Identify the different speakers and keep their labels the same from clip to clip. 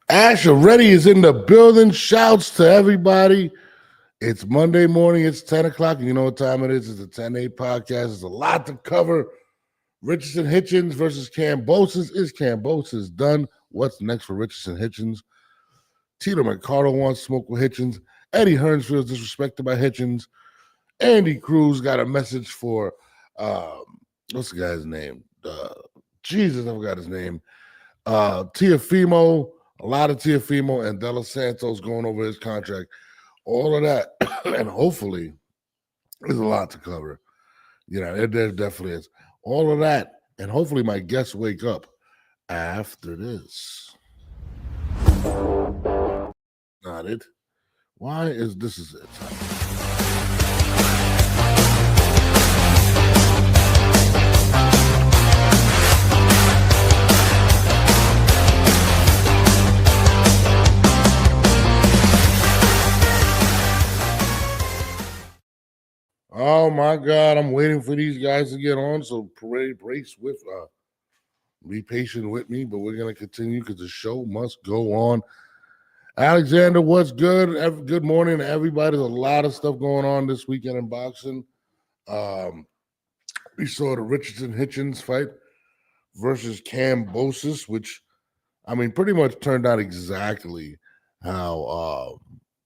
Speaker 1: Ash already is in the building. Shouts to everybody. It's Monday morning. It's 10 o'clock. And you know what time it is? It's a 10-8 podcast. There's a lot to cover. Richardson Hitchens versus Kambosas. Is Kambosas done? What's next for Richardson Hitchens? Tito Mercado wants smoke with Hitchens. Eddie Hearns feels disrespected by Hitchens. Andy Cruz got a message for, what's the guy's name? Jesus, I forgot his name. Tiafimo, a lot of Tiafimo and De Los Santos going over his contract. All of that, and hopefully, there's a lot to cover. You know, there definitely is. All of that, and hopefully my guests wake up after this. Not it. Why is this is it? Oh my God, I'm waiting for these guys to get on. So brace with be patient with me, but we're gonna continue because the show must go on. Alexander, what's good? Good morning to everybody. There's a lot of stuff going on this weekend in boxing. We saw the Richardson Hitchens fight versus Kambosas, which I mean pretty much turned out exactly how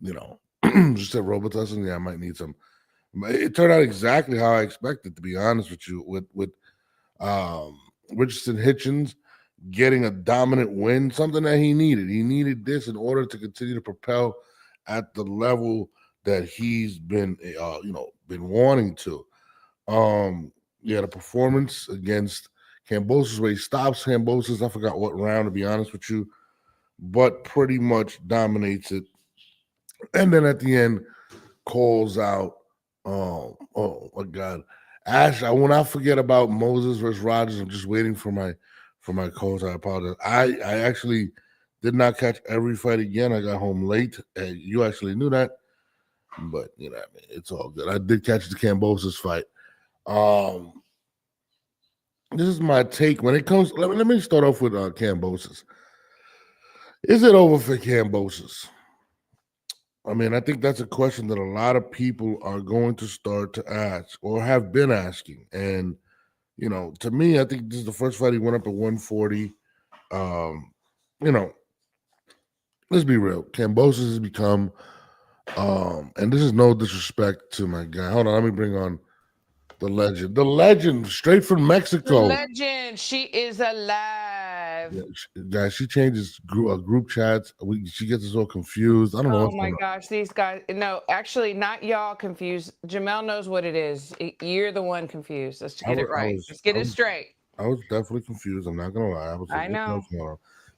Speaker 1: just said Robitussin. Yeah, I might need some. It turned out exactly how I expected, to be honest with you, with Richardson Hitchens getting a dominant win, something that he needed. He needed this in order to continue to propel at the level that he's been wanting to. The performance against Kambosas where he stops Kambosas, I forgot what round, to be honest with you, but pretty much dominates it. And then at the end, calls out my God. Ash, I will not forget about Moses versus Rogers. I'm just waiting for my calls. I apologize. I actually did not catch every fight again. I got home late. And you actually knew that. But you know, I mean, it's all good. I did catch the Kambosas fight. This is my take when it comes. Let me start off with Kambosas. Is it over for Kambosas? I mean, I think that's a question that a lot of people are going to start to ask or have been asking. And, you know, to me, I think this is the first fight he went up at 140. Let's be real. Kambosas has become, and this is no disrespect to my guy. Hold on, let me bring on the legend. The legend, straight from Mexico.
Speaker 2: The legend. She is alive.
Speaker 1: Yeah, guys, she changes group chats. She gets us all confused. I don't know.
Speaker 2: Oh my gosh, these guys. No, actually, not y'all confused. Jamel knows what it is. You're the one confused. Let's get it right. Let's get it straight.
Speaker 1: I was definitely confused. I'm not gonna lie.
Speaker 2: I know.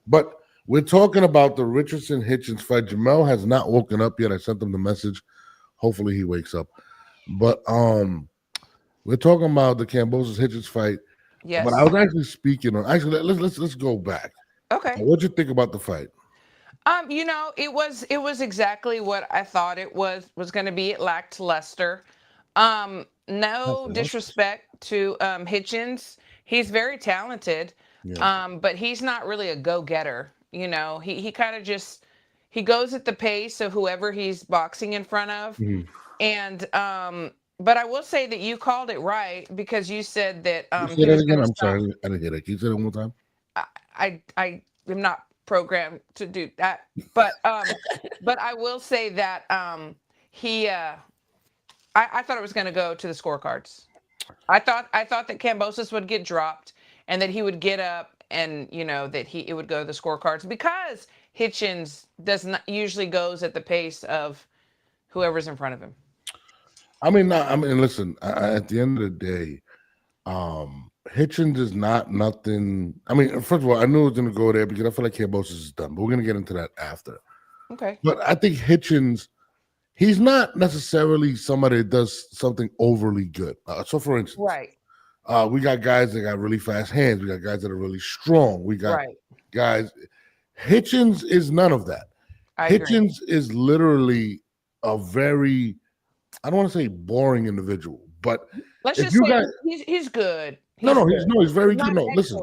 Speaker 1: But we're talking about the Richardson Hitchens fight. Jamel has not woken up yet. I sent him the message. Hopefully he wakes up. But we're talking about the Kambosas Hitchens fight.
Speaker 2: Yes.
Speaker 1: But I was actually speaking on. Actually, let's go back.
Speaker 2: Okay.
Speaker 1: What'd you think about the fight?
Speaker 2: It was exactly what I thought it was going to be. It lacked luster. No disrespect to Hitchens. He's very talented. Yeah. But he's not really a go-getter. You know, he kind of just he goes at the pace of whoever he's boxing in front of. Mm-hmm. And but I will say that you called it right because you said that
Speaker 1: say that again? I'm sorry, I didn't hear that. Can you say that one more time?
Speaker 2: I am not programmed to do that, but I will say that I thought it was going to go to the scorecards. I thought that Kambosas would get dropped and that he would get up and that it would go to the scorecards because Hitchens does not usually goes at the pace of whoever's in front of him.
Speaker 1: I mean, listen. At the end of the day, Hitchens is not nothing. I mean, first of all, I knew it was going to go there because I feel like Kambosas is done, but we're going to get into that after.
Speaker 2: Okay.
Speaker 1: But I think Hitchens, he's not necessarily somebody that does something overly good. So, for instance,
Speaker 2: right.
Speaker 1: We got guys that got really fast hands. We got guys that are really strong. We got guys. Hitchens is none of that. Hitchens is literally a very, I don't want to say boring individual, but
Speaker 2: let's just say he's good.
Speaker 1: He's very good. No, listen.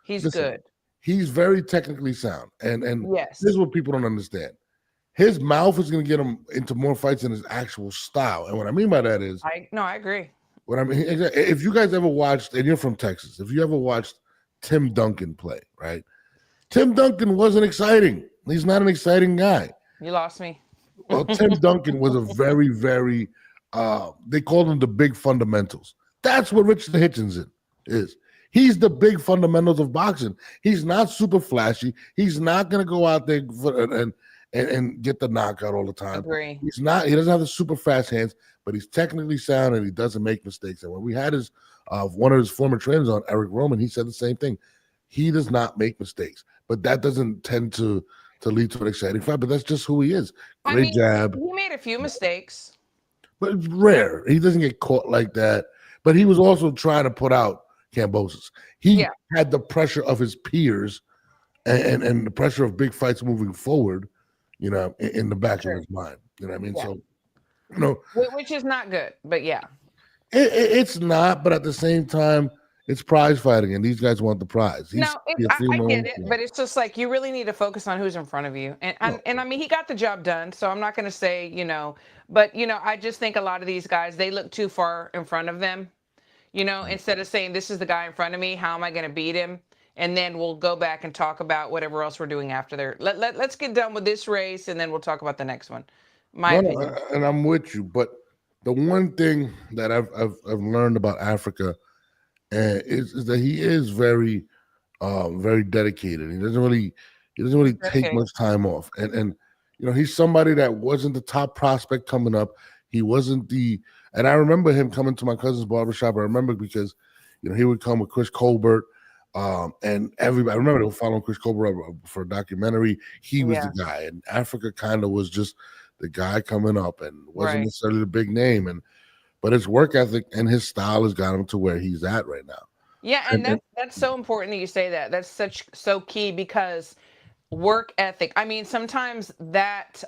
Speaker 2: He's good.
Speaker 1: he's very technically sound, and this is
Speaker 2: Yes.
Speaker 1: what people don't understand. His mouth is going to get him into more fights than his actual style. And what I mean by that is,
Speaker 2: I agree.
Speaker 1: what I mean, if you guys ever watched, and you're from Texas, if you ever watched Tim Duncan play, right? Tim Duncan wasn't exciting. He's not an exciting guy.
Speaker 2: You lost me.
Speaker 1: Well, Tim Duncan was a very, very, they called him the big fundamentals. That's what Richardson Hitchens is. He's the big fundamentals of boxing. He's not super flashy. He's not going to go out there and get the knockout all the time.
Speaker 2: Agree.
Speaker 1: He's not. He doesn't have the super fast hands, but he's technically sound and he doesn't make mistakes. And when we had his one of his former trainers on, Eric Roman, he said the same thing. He does not make mistakes, but that doesn't tend to lead to an exciting fight. But that's just who he is. Great jab.
Speaker 2: He made a few mistakes,
Speaker 1: But it's rare. He doesn't get caught like that. But he was also trying to put out Kambosas. He had the pressure of his peers and the pressure of big fights moving forward, in the back of his mind. You know what I mean?
Speaker 2: Yeah.
Speaker 1: So,
Speaker 2: which is not good, but yeah.
Speaker 1: It's not, but at the same time, it's prize fighting, and these guys want the prize.
Speaker 2: I get it, but it's just like you really need to focus on who's in front of you. And I mean, he got the job done, so I'm not going to say, but, I just think a lot of these guys, they look too far in front of them, instead of saying, this is the guy in front of me, how am I going to beat him? And then we'll go back and talk about whatever else we're doing after there. Let's get done with this race, and then we'll talk about the next one. My opinion.
Speaker 1: And I'm with you, but the one thing that I've learned about Africa is that he is very, very dedicated. He doesn't really take much time off, and he's somebody that wasn't the top prospect coming up. He wasn't and I remember him coming to my cousin's barbershop. I remember because, he would come with Chris Colbert, and everybody. I remember they were following Chris Colbert for a documentary. He was the guy, and Africa kind of was just the guy coming up, and wasn't necessarily the big name, but his work ethic and his style has got him to where he's at right now.
Speaker 2: Yeah, and that's so important that you say that. That's so key, because work ethic. I mean, sometimes that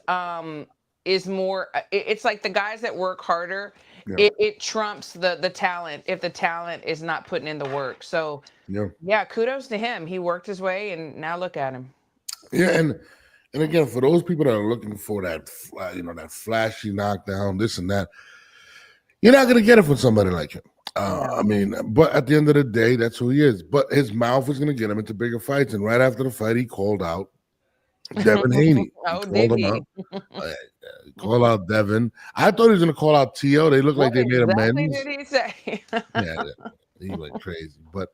Speaker 2: is more. It's like the guys that work harder. Yeah. It trumps the talent if the talent is not putting in the work. So kudos to him. He worked his way, and now look at him.
Speaker 1: Yeah, and again, for those people that are looking for that, that flashy knockdown, this and that, you're not going to get it from somebody like him. I mean, but at the end of the day, that's who he is. But his mouth is going to get him into bigger fights. And right after the fight, he called out Devin Haney. He called out Devin. I thought he was going to call out Tio. They look like they made amends.
Speaker 2: What did he say?
Speaker 1: He went crazy. But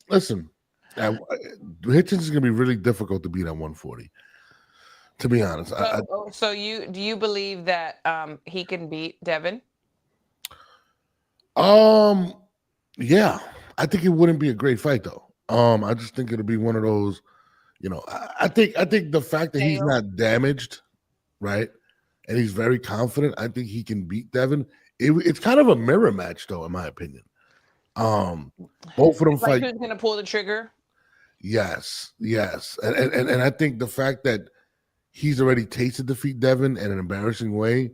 Speaker 1: listen, Hitchens is going to be really difficult to beat at 140. To be honest.
Speaker 2: So do you believe that he can beat Devin?
Speaker 1: Yeah, I think it wouldn't be a great fight though. I just think it'll be one of those, I think the fact that he's not damaged, right, and he's very confident, I think he can beat Devin. It's kind of a mirror match though, in my opinion. Both of them fight.
Speaker 2: Who's gonna pull the trigger?
Speaker 1: Yes, and I think the fact that he's already tasted defeat Devin in an embarrassing way,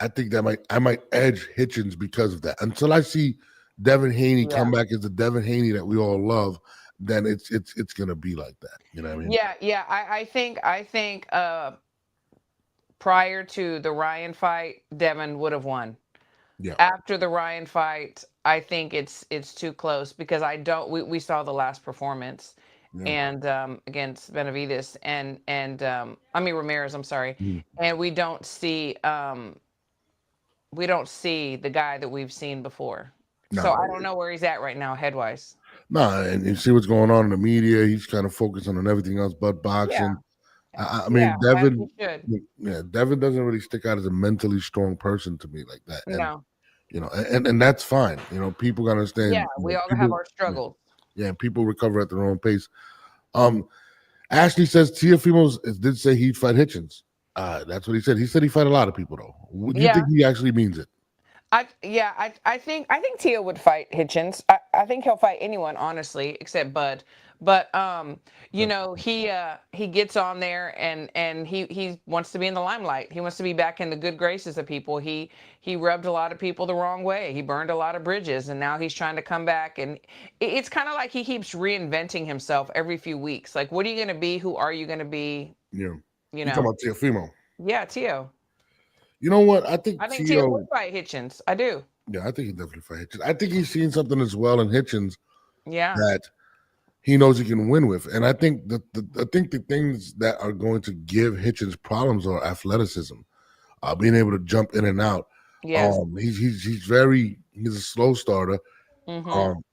Speaker 1: I think that I might edge Hitchens because of that. Until I see Devin Haney come back as the Devin Haney that we all love, then it's gonna be like that. You know what I mean?
Speaker 2: Yeah. I think prior to the Ryan fight, Devin would have won. Yeah. After the Ryan fight, I think it's too close, because we saw the last performance. And against Benavides and Ramirez, I'm sorry. And we don't see the guy that we've seen before. No. So I don't know where he's at right now, headwise.
Speaker 1: No, and you see what's going on in the media. He's kind of focusing on everything else but boxing. Yeah. I mean, Devin. Devin doesn't really stick out as a mentally strong person to me like that. And, and that's fine. People gotta understand.
Speaker 2: Yeah, we all have our struggles.
Speaker 1: Yeah, and people recover at their own pace. Ashley says Teofimo did say he'd fight Hitchens. That's what he said. He said he'd fight a lot of people, though. Do you think he actually means it?
Speaker 2: I think Tio would fight Hitchens. I think he'll fight anyone, honestly, except Bud. But he gets on there and he wants to be in the limelight. He wants to be back in the good graces of people. He rubbed a lot of people the wrong way. He burned a lot of bridges, and now he's trying to come back. And it's kind of like he keeps reinventing himself every few weeks. Like, what are you going to be? Who are you going to be?
Speaker 1: Yeah.
Speaker 2: You
Speaker 1: You talking
Speaker 2: know?
Speaker 1: about Teofimo?
Speaker 2: Yeah, Tio.
Speaker 1: You know what? I think
Speaker 2: I think Tio would
Speaker 1: Tio.
Speaker 2: fight Hitchens. I do.
Speaker 1: Yeah, I think he definitely fight Hitchens. I think he's seen something as well in Hitchens
Speaker 2: Yeah.
Speaker 1: that he knows he can win with, and I think the things that are going to give Hitchens problems are athleticism, being able to jump in and out.
Speaker 2: Yes.
Speaker 1: He's a slow starter.
Speaker 2: Mm-hmm.
Speaker 1: Um,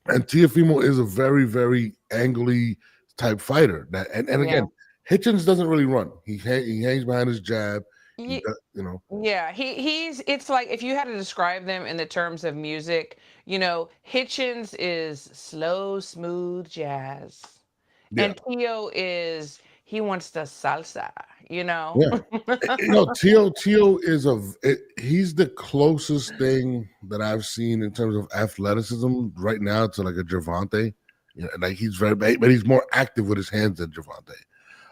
Speaker 1: and Tiafimo is a very, very angly type fighter. And
Speaker 2: Yeah.
Speaker 1: again, Hitchens doesn't really run. He hangs behind his jab. He
Speaker 2: Ye-
Speaker 1: does,
Speaker 2: Yeah, he's it's like if you had to describe them in the terms of music, Hitchens is slow, smooth jazz.
Speaker 1: yeah,
Speaker 2: And Tio is he wants the salsa, you know?
Speaker 1: yeah. Tio is he's the closest thing that I've seen in terms of athleticism right now to like a Gervonta. Like he's but he's more active with his hands than Gervonta.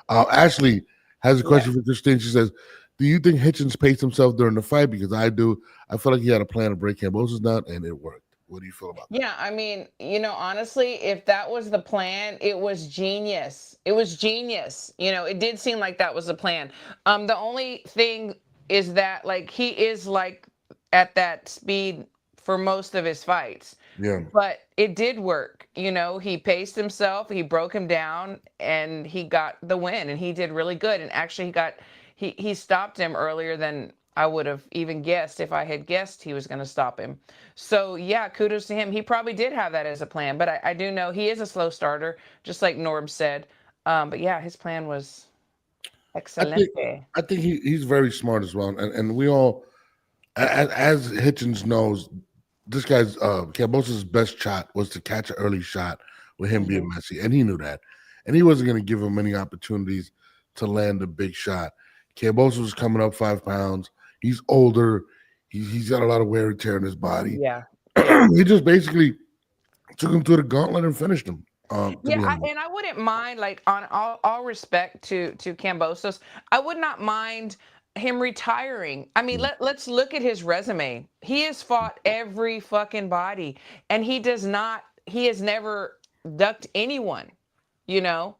Speaker 1: Ashley has a
Speaker 2: Yeah.
Speaker 1: question for Christine. She says, "Do you think Hitchens paced himself during the fight? Because I do. I feel like he had a plan to break Kambosas down, and it worked. What do you feel about that?"
Speaker 2: Yeah, I mean, honestly, if that was the plan, it was genius. It was genius. It did seem like that was the plan. The only thing is that like he is like at that speed for most of his fights.
Speaker 1: Yeah.
Speaker 2: But it did work. He paced himself, he broke him down, and he got the win, and he did really good. And actually he stopped him earlier than I would have even guessed if I had guessed he was going to stop him. So yeah, kudos to him. He probably did have that as a plan, but I do know he is a slow starter, just like Norb said. But yeah, his plan was
Speaker 1: I think
Speaker 2: excelente.
Speaker 1: I think he's very smart as well, and we all, as Hitchens knows, this guy's Cambosa's best shot was to catch an early shot with him being
Speaker 2: Hmm.
Speaker 1: messy, and he knew that, and he wasn't going to give him many opportunities to land a big shot. Cambosa was coming up 5 pounds. He's older. He's got a lot of wear and tear in his body.
Speaker 2: Yeah, yeah.
Speaker 1: He just basically took him to the gauntlet and finished him. To
Speaker 2: Yeah,
Speaker 1: be honest,
Speaker 2: and I wouldn't mind, like, on all respect to Cambosos, I would not mind him retiring. I mean,
Speaker 1: yeah.
Speaker 2: let's look at his resume. He has fought every fucking body, and he has never ducked anyone, you know?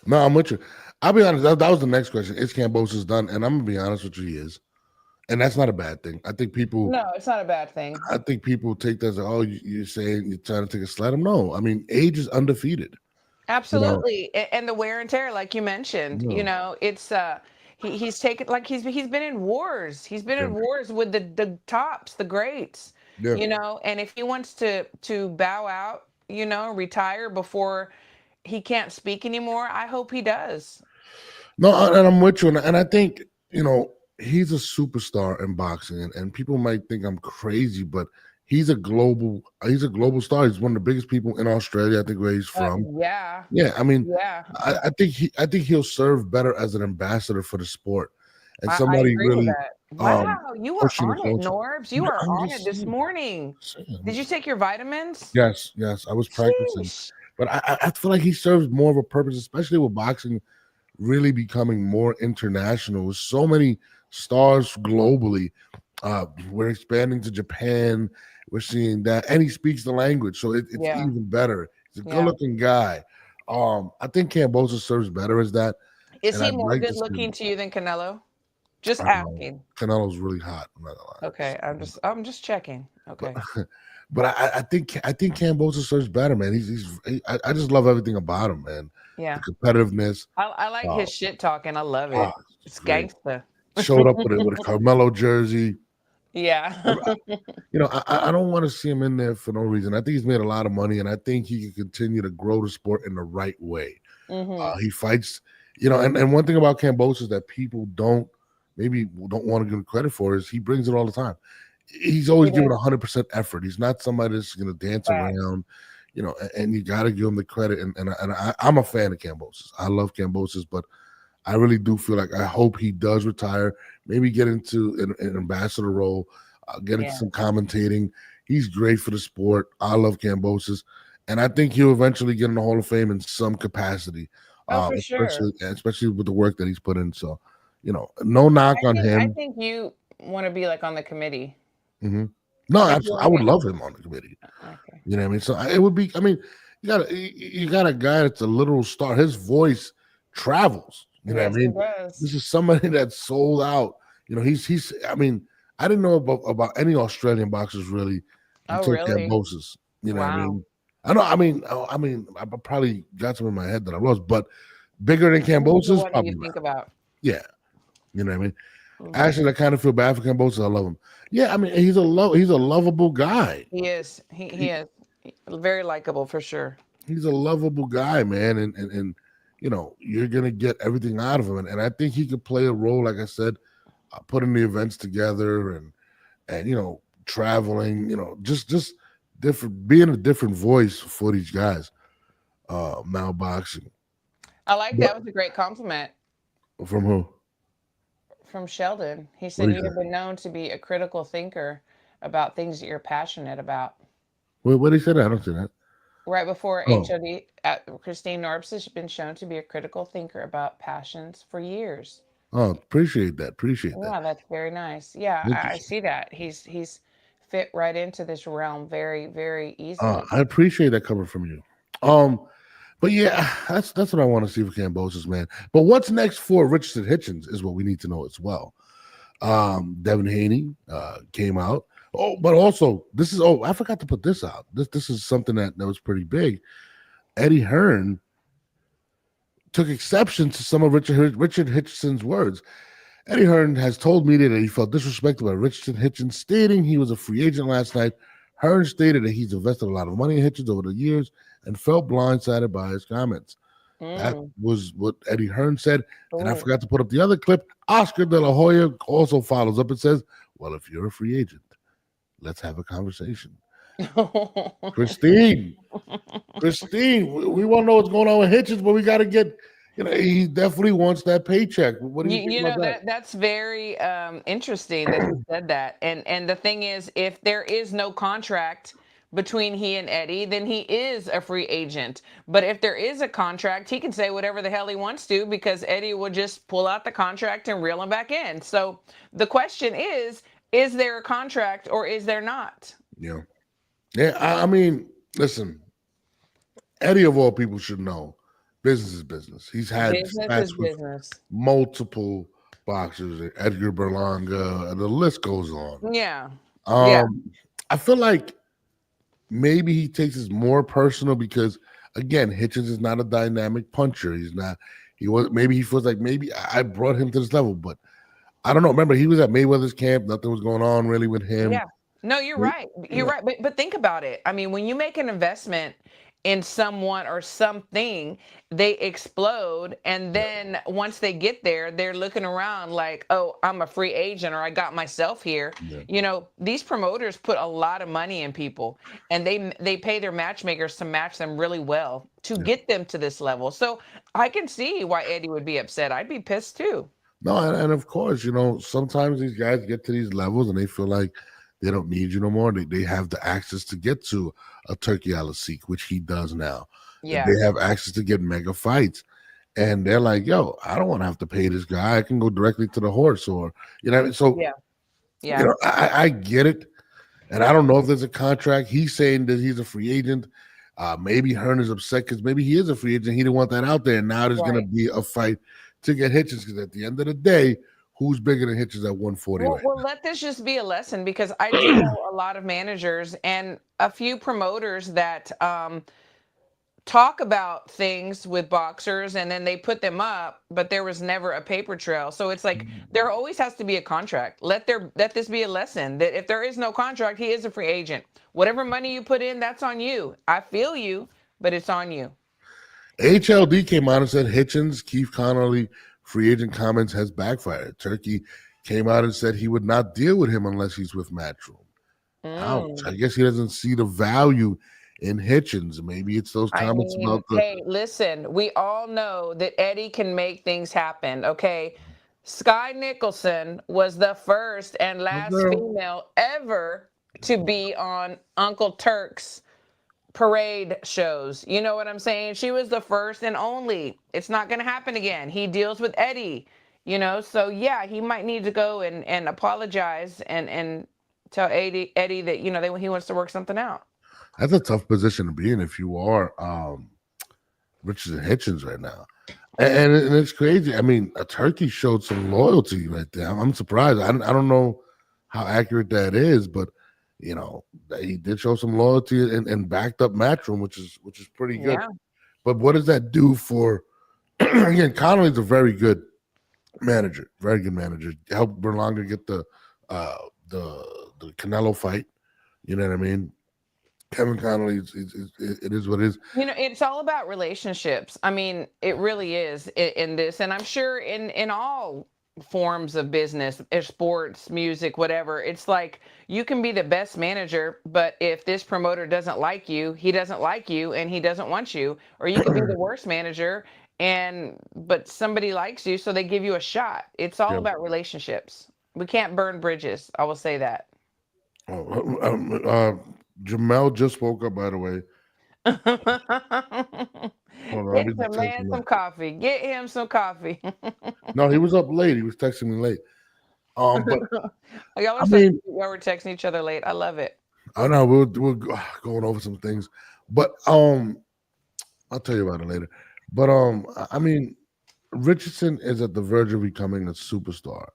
Speaker 1: No, I'm with you. I'll be honest. That was the next question. Is Cambosa's done? And I'm gonna be honest with you, he is, and that's not a bad thing.
Speaker 2: No, it's not a bad thing.
Speaker 1: I think people take that as, oh, you're saying you're trying to take a slight. No, I mean, age is undefeated. You know,
Speaker 2: Absolutely. And the wear and tear, like you mentioned,
Speaker 1: yeah,
Speaker 2: it's he's taken like he's been in wars. He's been
Speaker 1: yeah,
Speaker 2: in wars with the tops, the greats,
Speaker 1: yeah.
Speaker 2: and if he wants to bow out, retire before he can't speak anymore, I hope he does.
Speaker 1: No, and I'm with you, and I think he's a superstar in boxing, and people might think I'm crazy, but he's a global star. He's one of the biggest people in Australia. I think where he's from.
Speaker 2: Yeah.
Speaker 1: Yeah, I mean,
Speaker 2: Yeah.
Speaker 1: I think he'll serve better as an ambassador for the sport, and
Speaker 2: I
Speaker 1: somebody
Speaker 2: agree with
Speaker 1: really
Speaker 2: that.
Speaker 1: um
Speaker 2: Wow, you are
Speaker 1: pushing the
Speaker 2: on it,
Speaker 1: culture.
Speaker 2: Norbs. You are
Speaker 1: I'm
Speaker 2: on it
Speaker 1: just
Speaker 2: this
Speaker 1: saying,
Speaker 2: morning. Did you take your vitamins?
Speaker 1: yes, yes, I was practicing,
Speaker 2: Sheesh.
Speaker 1: but I feel like he serves more of a purpose, especially with boxing really becoming more international. With so many stars globally, we're expanding to Japan. We're seeing that, and he speaks the language, so it's
Speaker 2: Yeah.
Speaker 1: even better. He's a
Speaker 2: Yeah.
Speaker 1: good-looking guy. I think Cambosa serves better as that,
Speaker 2: Is
Speaker 1: and
Speaker 2: he
Speaker 1: I'd
Speaker 2: more
Speaker 1: like
Speaker 2: good
Speaker 1: to see
Speaker 2: looking
Speaker 1: him.
Speaker 2: to you than Canelo? Just
Speaker 1: I don't know.
Speaker 2: asking.
Speaker 1: Canelo's really hot. I'm not gonna lie.
Speaker 2: Okay, I'm just checking.
Speaker 1: But
Speaker 2: Okay.
Speaker 1: but I think Cambosa serves better, man. I just love everything about him, man. The
Speaker 2: Yeah.
Speaker 1: competitiveness.
Speaker 2: I like
Speaker 1: Uh,
Speaker 2: his shit talking. I love
Speaker 1: ah,
Speaker 2: it.
Speaker 1: it's
Speaker 2: It's
Speaker 1: great.
Speaker 2: gangsta.
Speaker 1: Showed up with a Carmelo jersey.
Speaker 2: Yeah.
Speaker 1: I don't want to see him in there for no reason. I think he's made a lot of money, and I think he can continue to grow the sport in the right way.
Speaker 2: Hmm.
Speaker 1: He fights, and one thing about Cambosa is that people don't want to give him credit for is he brings it all the time. He's always
Speaker 2: He
Speaker 1: giving
Speaker 2: does.
Speaker 1: 100% effort. He's not somebody that's going to dance
Speaker 2: Facts.
Speaker 1: around, and you got to give him the credit. And I'm a fan of Cambosa's. I love Cambosa's, but I really do feel like I hope he does retire, maybe get into an ambassador role, get into
Speaker 2: Yeah.
Speaker 1: some commentating. He's great for the sport. I love Kambosas, and I think he'll eventually get in the Hall of Fame in some capacity,
Speaker 2: Oh, for sure.
Speaker 1: especially with the work that he's put in. So, no knock on
Speaker 2: I
Speaker 1: him.
Speaker 2: think you want to be like on the committee.
Speaker 1: hmm No,
Speaker 2: I think you
Speaker 1: absolutely,
Speaker 2: want
Speaker 1: I
Speaker 2: to
Speaker 1: would
Speaker 2: be.
Speaker 1: love him on the committee.
Speaker 2: Okay.
Speaker 1: You know what I mean? So it would be. I mean, you got a guy that's a literal star. His voice travels. You know what I
Speaker 2: Yes, it
Speaker 1: mean?
Speaker 2: does.
Speaker 1: This is somebody that's sold out. He's. I mean, I didn't know about any Australian boxers really
Speaker 2: Oh,
Speaker 1: until
Speaker 2: really?
Speaker 1: Kambosas. You know what I
Speaker 2: Wow.
Speaker 1: mean? I know. I probably got some in my head that I was, but bigger than
Speaker 2: Who's the
Speaker 1: Kambosas,
Speaker 2: one that you
Speaker 1: probably not.
Speaker 2: think about?
Speaker 1: Yeah, you know what I mean.
Speaker 2: Mhm.
Speaker 1: Actually, I kind of feel bad for Kambosas. I love him. Yeah, I mean, he's a lovable guy.
Speaker 2: He is. He is very likable for sure.
Speaker 1: He's a lovable guy, man, and you're gonna get everything out of him, and I think he could play a role, like I said, putting the events together and traveling, just different, being a different voice for these guys, now boxing.
Speaker 2: I like
Speaker 1: But
Speaker 2: that was a great compliment
Speaker 1: from who?
Speaker 2: from Sheldon. He
Speaker 1: What
Speaker 2: said
Speaker 1: do you
Speaker 2: you have
Speaker 1: say?
Speaker 2: been known to be a critical thinker about things that you're passionate about.
Speaker 1: What did he say? That? I don't see that.
Speaker 2: Right before
Speaker 1: Oh,
Speaker 2: HOD, Christine Norbs has been shown to be a critical thinker about passions for years.
Speaker 1: oh, appreciate that. Appreciate that.
Speaker 2: Yeah, that's very nice. Yeah, I
Speaker 1: Interesting.
Speaker 2: see that. He's fit right into this realm very, very easily.
Speaker 1: I appreciate that coming from you. But yeah, that's what I want to see for Cambosis, man. But what's next for Richardson Hitchens is what we need to know as well. Devin Haney came out. Oh, but also this is I forgot to put this out. This is something that was pretty big. Eddie Hearn took exception to some of Richard Hitchenson's words. Eddie Hearn has told media that he felt disrespected by Richardson Hitchens, stating he was a free agent last night. Hearn stated that he's invested a lot of money in Hitchens over the years and felt blindsided by his comments. That
Speaker 2: Mm.
Speaker 1: was what Eddie Hearn said. And I
Speaker 2: Oh.
Speaker 1: forgot to put up the other clip. Oscar De La Hoya also follows up and says, well, if you're a free agent, let's have a conversation. Christine, we want to know what's going on with Hitchens, but we got to get, he definitely wants that paycheck. What do you think
Speaker 2: You
Speaker 1: about
Speaker 2: know
Speaker 1: that?
Speaker 2: that's very interesting that he said that. And the thing is, if there is no contract between he and Eddie, then he is a free agent. But if there is a contract, he can say whatever the hell he wants to because Eddie will just pull out the contract and reel him back in. So the question is there a contract or is there not?
Speaker 1: Yeah. Yeah. I mean, listen, Eddie of all people should know business is business. He's had
Speaker 2: Business is
Speaker 1: spats with
Speaker 2: business.
Speaker 1: multiple boxers, Edgar Berlanga, and the list goes on.
Speaker 2: Yeah. Yeah.
Speaker 1: Um, I feel like maybe he takes this more personal because again, Hitchens is not a dynamic puncher. He's not. He was. Maybe he feels like maybe I brought him to this level, but I don't know. Remember, he was at Mayweather's camp. Nothing was going on really with him.
Speaker 2: Yeah. No, you're right. You're
Speaker 1: Yeah,
Speaker 2: right. But think about it. I mean, when you make an investment in someone or something, they explode. And then once they get there, they're looking around like, oh, I'm a free agent or I got myself here.
Speaker 1: yeah,
Speaker 2: These promoters put a lot of money in people and they pay their matchmakers to match them really well to
Speaker 1: yeah.
Speaker 2: get them to this level. So I can see why Eddie would be upset. I'd be pissed too.
Speaker 1: No, and of course, sometimes these guys get to these levels and they feel like they don't need you no more. They have the access to get to a Turkey Al-Asik, which he does now.
Speaker 2: Yeah.
Speaker 1: They have access to get mega fights. And they're like, yo, I don't want to have to pay this guy. I can go directly to the horse or, so,
Speaker 2: Yeah. Yeah.
Speaker 1: I get it. And I don't know if there's a contract. He's saying that he's a free agent. Maybe Hearn is upset because maybe he is a free agent. He didn't want that out there. And now there's going to
Speaker 2: Right.
Speaker 1: be a fight to get Hitchens because at the end of the day, who's bigger than Hitchens at 140
Speaker 2: Well,
Speaker 1: right
Speaker 2: well, let this just be a lesson because I do know a lot of managers and a few promoters that talk about things with boxers and then they put them up, but there was never a paper trail. So it's like
Speaker 1: now?
Speaker 2: there always has to be a contract. Let this be a lesson that if there is no contract, he is a free agent. Whatever money you put in, that's on you. I feel you, but it's on you.
Speaker 1: HLD came out and said Hitchens, Keith Connolly, free agent comments has backfired. Turkey came out and said he would not deal with him unless he's with Matchroom. Ouch. I
Speaker 2: Mm.
Speaker 1: guess he doesn't see the value in Hitchens. Maybe it's those
Speaker 2: I
Speaker 1: comments
Speaker 2: mean,
Speaker 1: about the
Speaker 2: hey, listen, we all know that Eddie can make things happen, okay? Sky Nicholson was the first and last
Speaker 1: girl.
Speaker 2: female ever to be on Uncle Turk's parade shows. You know what I'm saying? She was the first and only. It's not going to happen again. He deals with Eddie, so yeah, he might need to go and apologize and tell Eddie that, he wants to work something out.
Speaker 1: That's a tough position to be in if you are Richardson Hitchens right now. And it's crazy. I mean, a turkey showed some loyalty right there. I'm surprised. I don't know how accurate that is, but he did show some loyalty and backed up Matchroom, which is pretty good.
Speaker 2: Yeah.
Speaker 1: But what does that do for again? Connolly's a very good manager, very good manager. Helped Berlanga get the Canelo fight. You know what I mean? Kevin Connolly, it is what it is.
Speaker 2: It's all about relationships. I mean, it really is in this, and I'm sure in all forms of business, sports, music, whatever. It's like you can be the best manager, but if this promoter doesn't like you, he doesn't like you, and he doesn't want you. Or you can be the worst manager, but somebody likes you, so they give you a shot. It's all about relationships. We can't burn bridges. I will say that.
Speaker 1: Jamel just woke up, by the way.
Speaker 2: Get the man some coffee. Get him some coffee.
Speaker 1: No, he was up late. He was texting me late. But
Speaker 2: y'all were texting each other late. I love it.
Speaker 1: I know we're going over some things, but I'll tell you about it later. But I mean, Richardson is at the verge of becoming a superstar,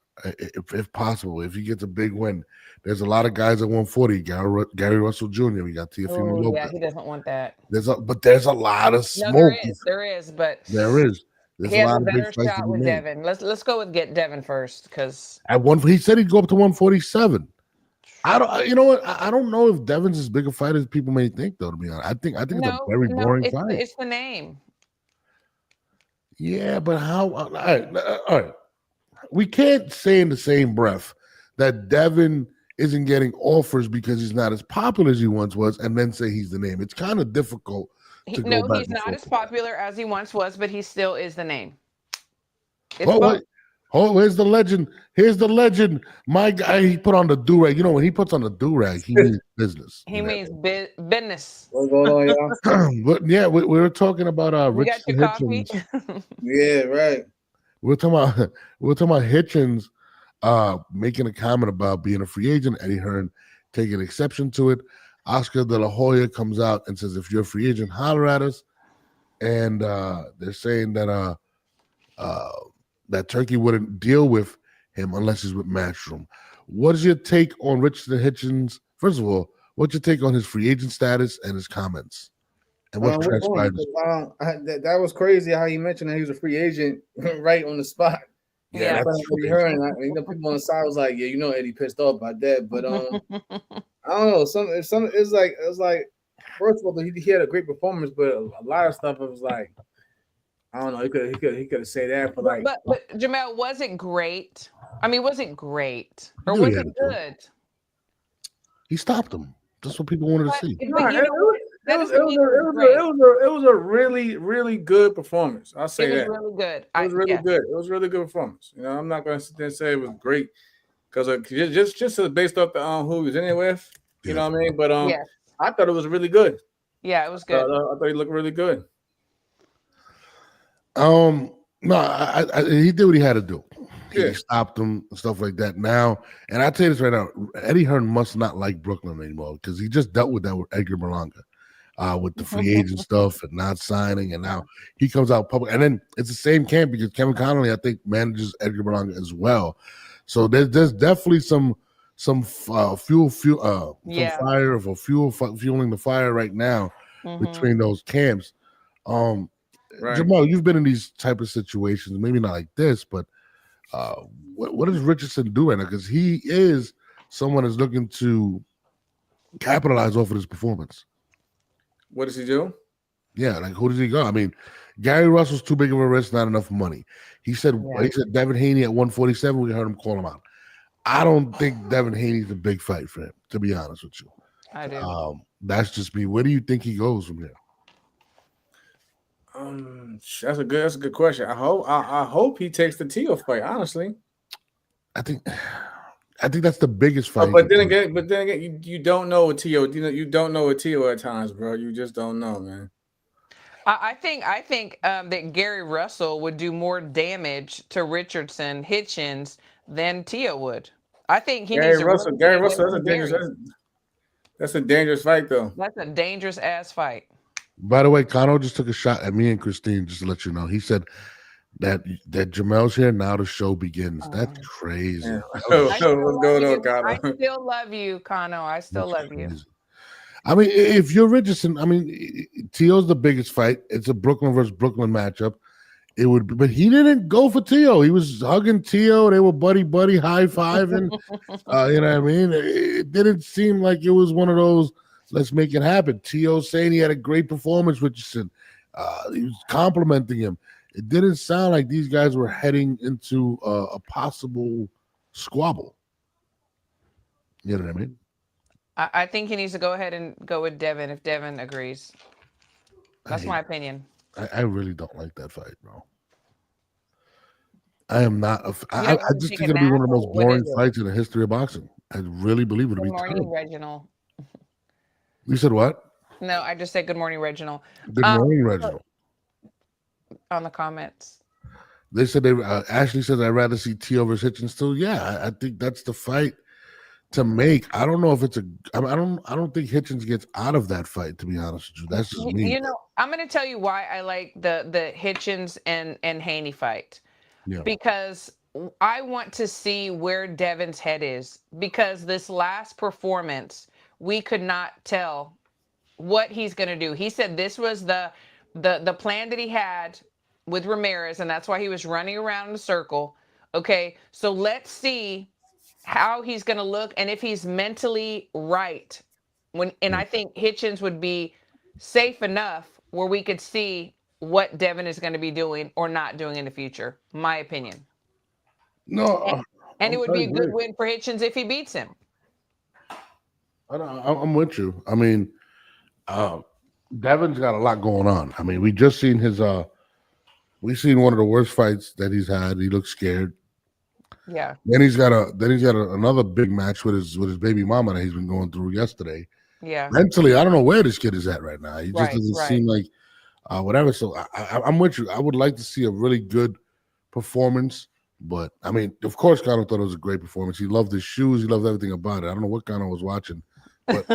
Speaker 1: if possible. If he gets a big win, there's a lot of guys at 140. Gary Russell Jr. We got Teofimo Lopez.
Speaker 2: Yeah, he doesn't want that.
Speaker 1: There's a lot of smoke.
Speaker 2: No, there is, but
Speaker 1: there is.
Speaker 2: There's he has a better shot with Devin. Let's go with Devin first, because
Speaker 1: he said he'd go up to 147. I don't. You know what? I don't know if Devin's as big a fight as people may think, though. To be honest, I think it's a very boring fight.
Speaker 2: It's the name.
Speaker 1: Yeah, but how? All right. We can't say in the same breath that Devin isn't getting offers because he's not as popular as he once was, and then say he's the name. It's kind of difficult.
Speaker 2: He's not as popular as he once was, but he still is the name.
Speaker 1: Here's the legend. Here's the legend. My guy, he put on the do-rag. When he puts on the do-rag, he means business.
Speaker 2: He means business.
Speaker 3: What's going on,
Speaker 1: y'all? But yeah, we were talking about
Speaker 2: Richardson
Speaker 3: Hitchens. Yeah, right.
Speaker 1: We were talking about Hitchens making a comment about being a free agent. Eddie Hearn taking exception to it. Oscar De La Hoya comes out and says, if you're a free agent, holler at us. And they're saying that that Turkey wouldn't deal with him unless he's with Matchroom. What is your take on Richardson Hitchens? First of all, what's your take on his free agent status and his comments? And what transpired?
Speaker 3: That was crazy how you mentioned that he was a free agent right on the spot.
Speaker 2: Yeah,
Speaker 3: people on the side was like, yeah, Eddie pissed off about that, but I don't know. It's like first of all, he had a great performance, but a lot of stuff it was like, I don't know. He could have said that, but
Speaker 2: Jamel, was it great? I mean, was it great or was it good?
Speaker 1: He stopped him. That's what people wanted to see.
Speaker 3: It was a really, really good performance. I'll say that.
Speaker 2: It was really good.
Speaker 3: It was really good. It was really good performance. I'm not going to sit there and say it was great because just based off the who he was in there with, you know what I mean. But I thought it was really good.
Speaker 2: Yeah, it was good.
Speaker 3: I thought he looked really good.
Speaker 1: No, he did what he had to do. He stopped him and stuff like that. Now, and I tell you this right now, Eddie Hearn must not like Brooklyn anymore because he just dealt with that with Edgar Berlanga, with the free agent stuff and not signing, and now he comes out public. And then it's the same camp because Kevin Connolly, I think, manages Edgar Berlanga as well. So there's definitely some fire fueling the fire right now between those camps. Right. Jamal, you've been in these type of situations, maybe not like this, but what does Richardson do right now? Because he is someone that's looking to capitalize off of his performance.
Speaker 3: What does he do?
Speaker 1: Yeah, like who does he go? I mean, Gary Russell's too big of a risk, not enough money. He said Devin Haney at 147. We heard him call him out. I don't think Devin Haney's a big fight for him, to be honest with you.
Speaker 2: I do.
Speaker 1: That's just me. Where do you think he goes from here?
Speaker 3: That's a good question. I hope he takes the Tio fight. Honestly,
Speaker 1: I think that's the biggest fight.
Speaker 3: but then again, you don't know a Tio. You don't know a Tio at times, bro. You just don't know, man.
Speaker 2: I think that Gary Russell would do more damage to Richardson Hitchens than Tio would. I think he needs to
Speaker 3: Gary Russell, that's a dangerous fight, though.
Speaker 2: That's a dangerous ass fight.
Speaker 1: By the way, Kano just took a shot at me and Christine, just to let you know. He said that Jamel's here, now the show begins. That's crazy.
Speaker 3: Yeah. What's going on, Kano?
Speaker 2: I still love you, Kano. I still love you.
Speaker 1: I mean, if you're Richardson, I mean, Tio's the biggest fight. It's a Brooklyn versus Brooklyn matchup. It would be, but he didn't go for Tio. He was hugging Tio. They were buddy, high fiving. You know what I mean? It didn't seem like it was one of those, let's make it happen. Tio saying he had a great performance, Richardson. He was complimenting him. It didn't sound like these guys were heading into a possible squabble. You know what I mean?
Speaker 2: I think he needs to go ahead and go with Devin if Devin agrees. That's my opinion.
Speaker 1: I really don't like that fight, bro. I am not. I just think it'll be one of the most boring fights in the history of boxing. I really believe it'll be.
Speaker 2: Good morning, Reginald.
Speaker 1: You said what?
Speaker 2: No, I just said good morning, Reginald.
Speaker 1: Good morning, Reginald.
Speaker 2: On the comments.
Speaker 1: They said Ashley says I'd rather see Tio versus Hitchens too. Yeah, I think that's the fight to make. I don't know if it's I don't think Hitchens gets out of that fight, to be honest with you. That's just me.
Speaker 2: You know, I'm going to tell you why I like the Hitchens and Haney fight. Yeah. Because I want to see where Devin's head is, because this last performance we could not tell what he's going to do. He said this was the plan that he had with Ramirez, and that's why he was running around in a circle. Okay, so let's see how he's going to look and if he's mentally right. I think Hitchens would be safe enough where we could see what Devin is going to be doing or not doing in the future. My opinion.
Speaker 1: No,
Speaker 2: and it would be a good win for Hitchens if he beats him.
Speaker 1: I'm with you. I mean, Devin's got a lot going on. I mean, we just seen we've seen one of the worst fights that he's had. He looks scared.
Speaker 2: Yeah.
Speaker 1: Then he's got another big match with his baby mama that he's been going through yesterday.
Speaker 2: Yeah.
Speaker 1: Mentally, I don't know where this kid is at right now. He just doesn't seem like whatever. So I'm with you. I would like to see a really good performance. But I mean, of course, Kano thought it was a great performance. He loved his shoes. He loved everything about it. I don't know what Kano was watching. But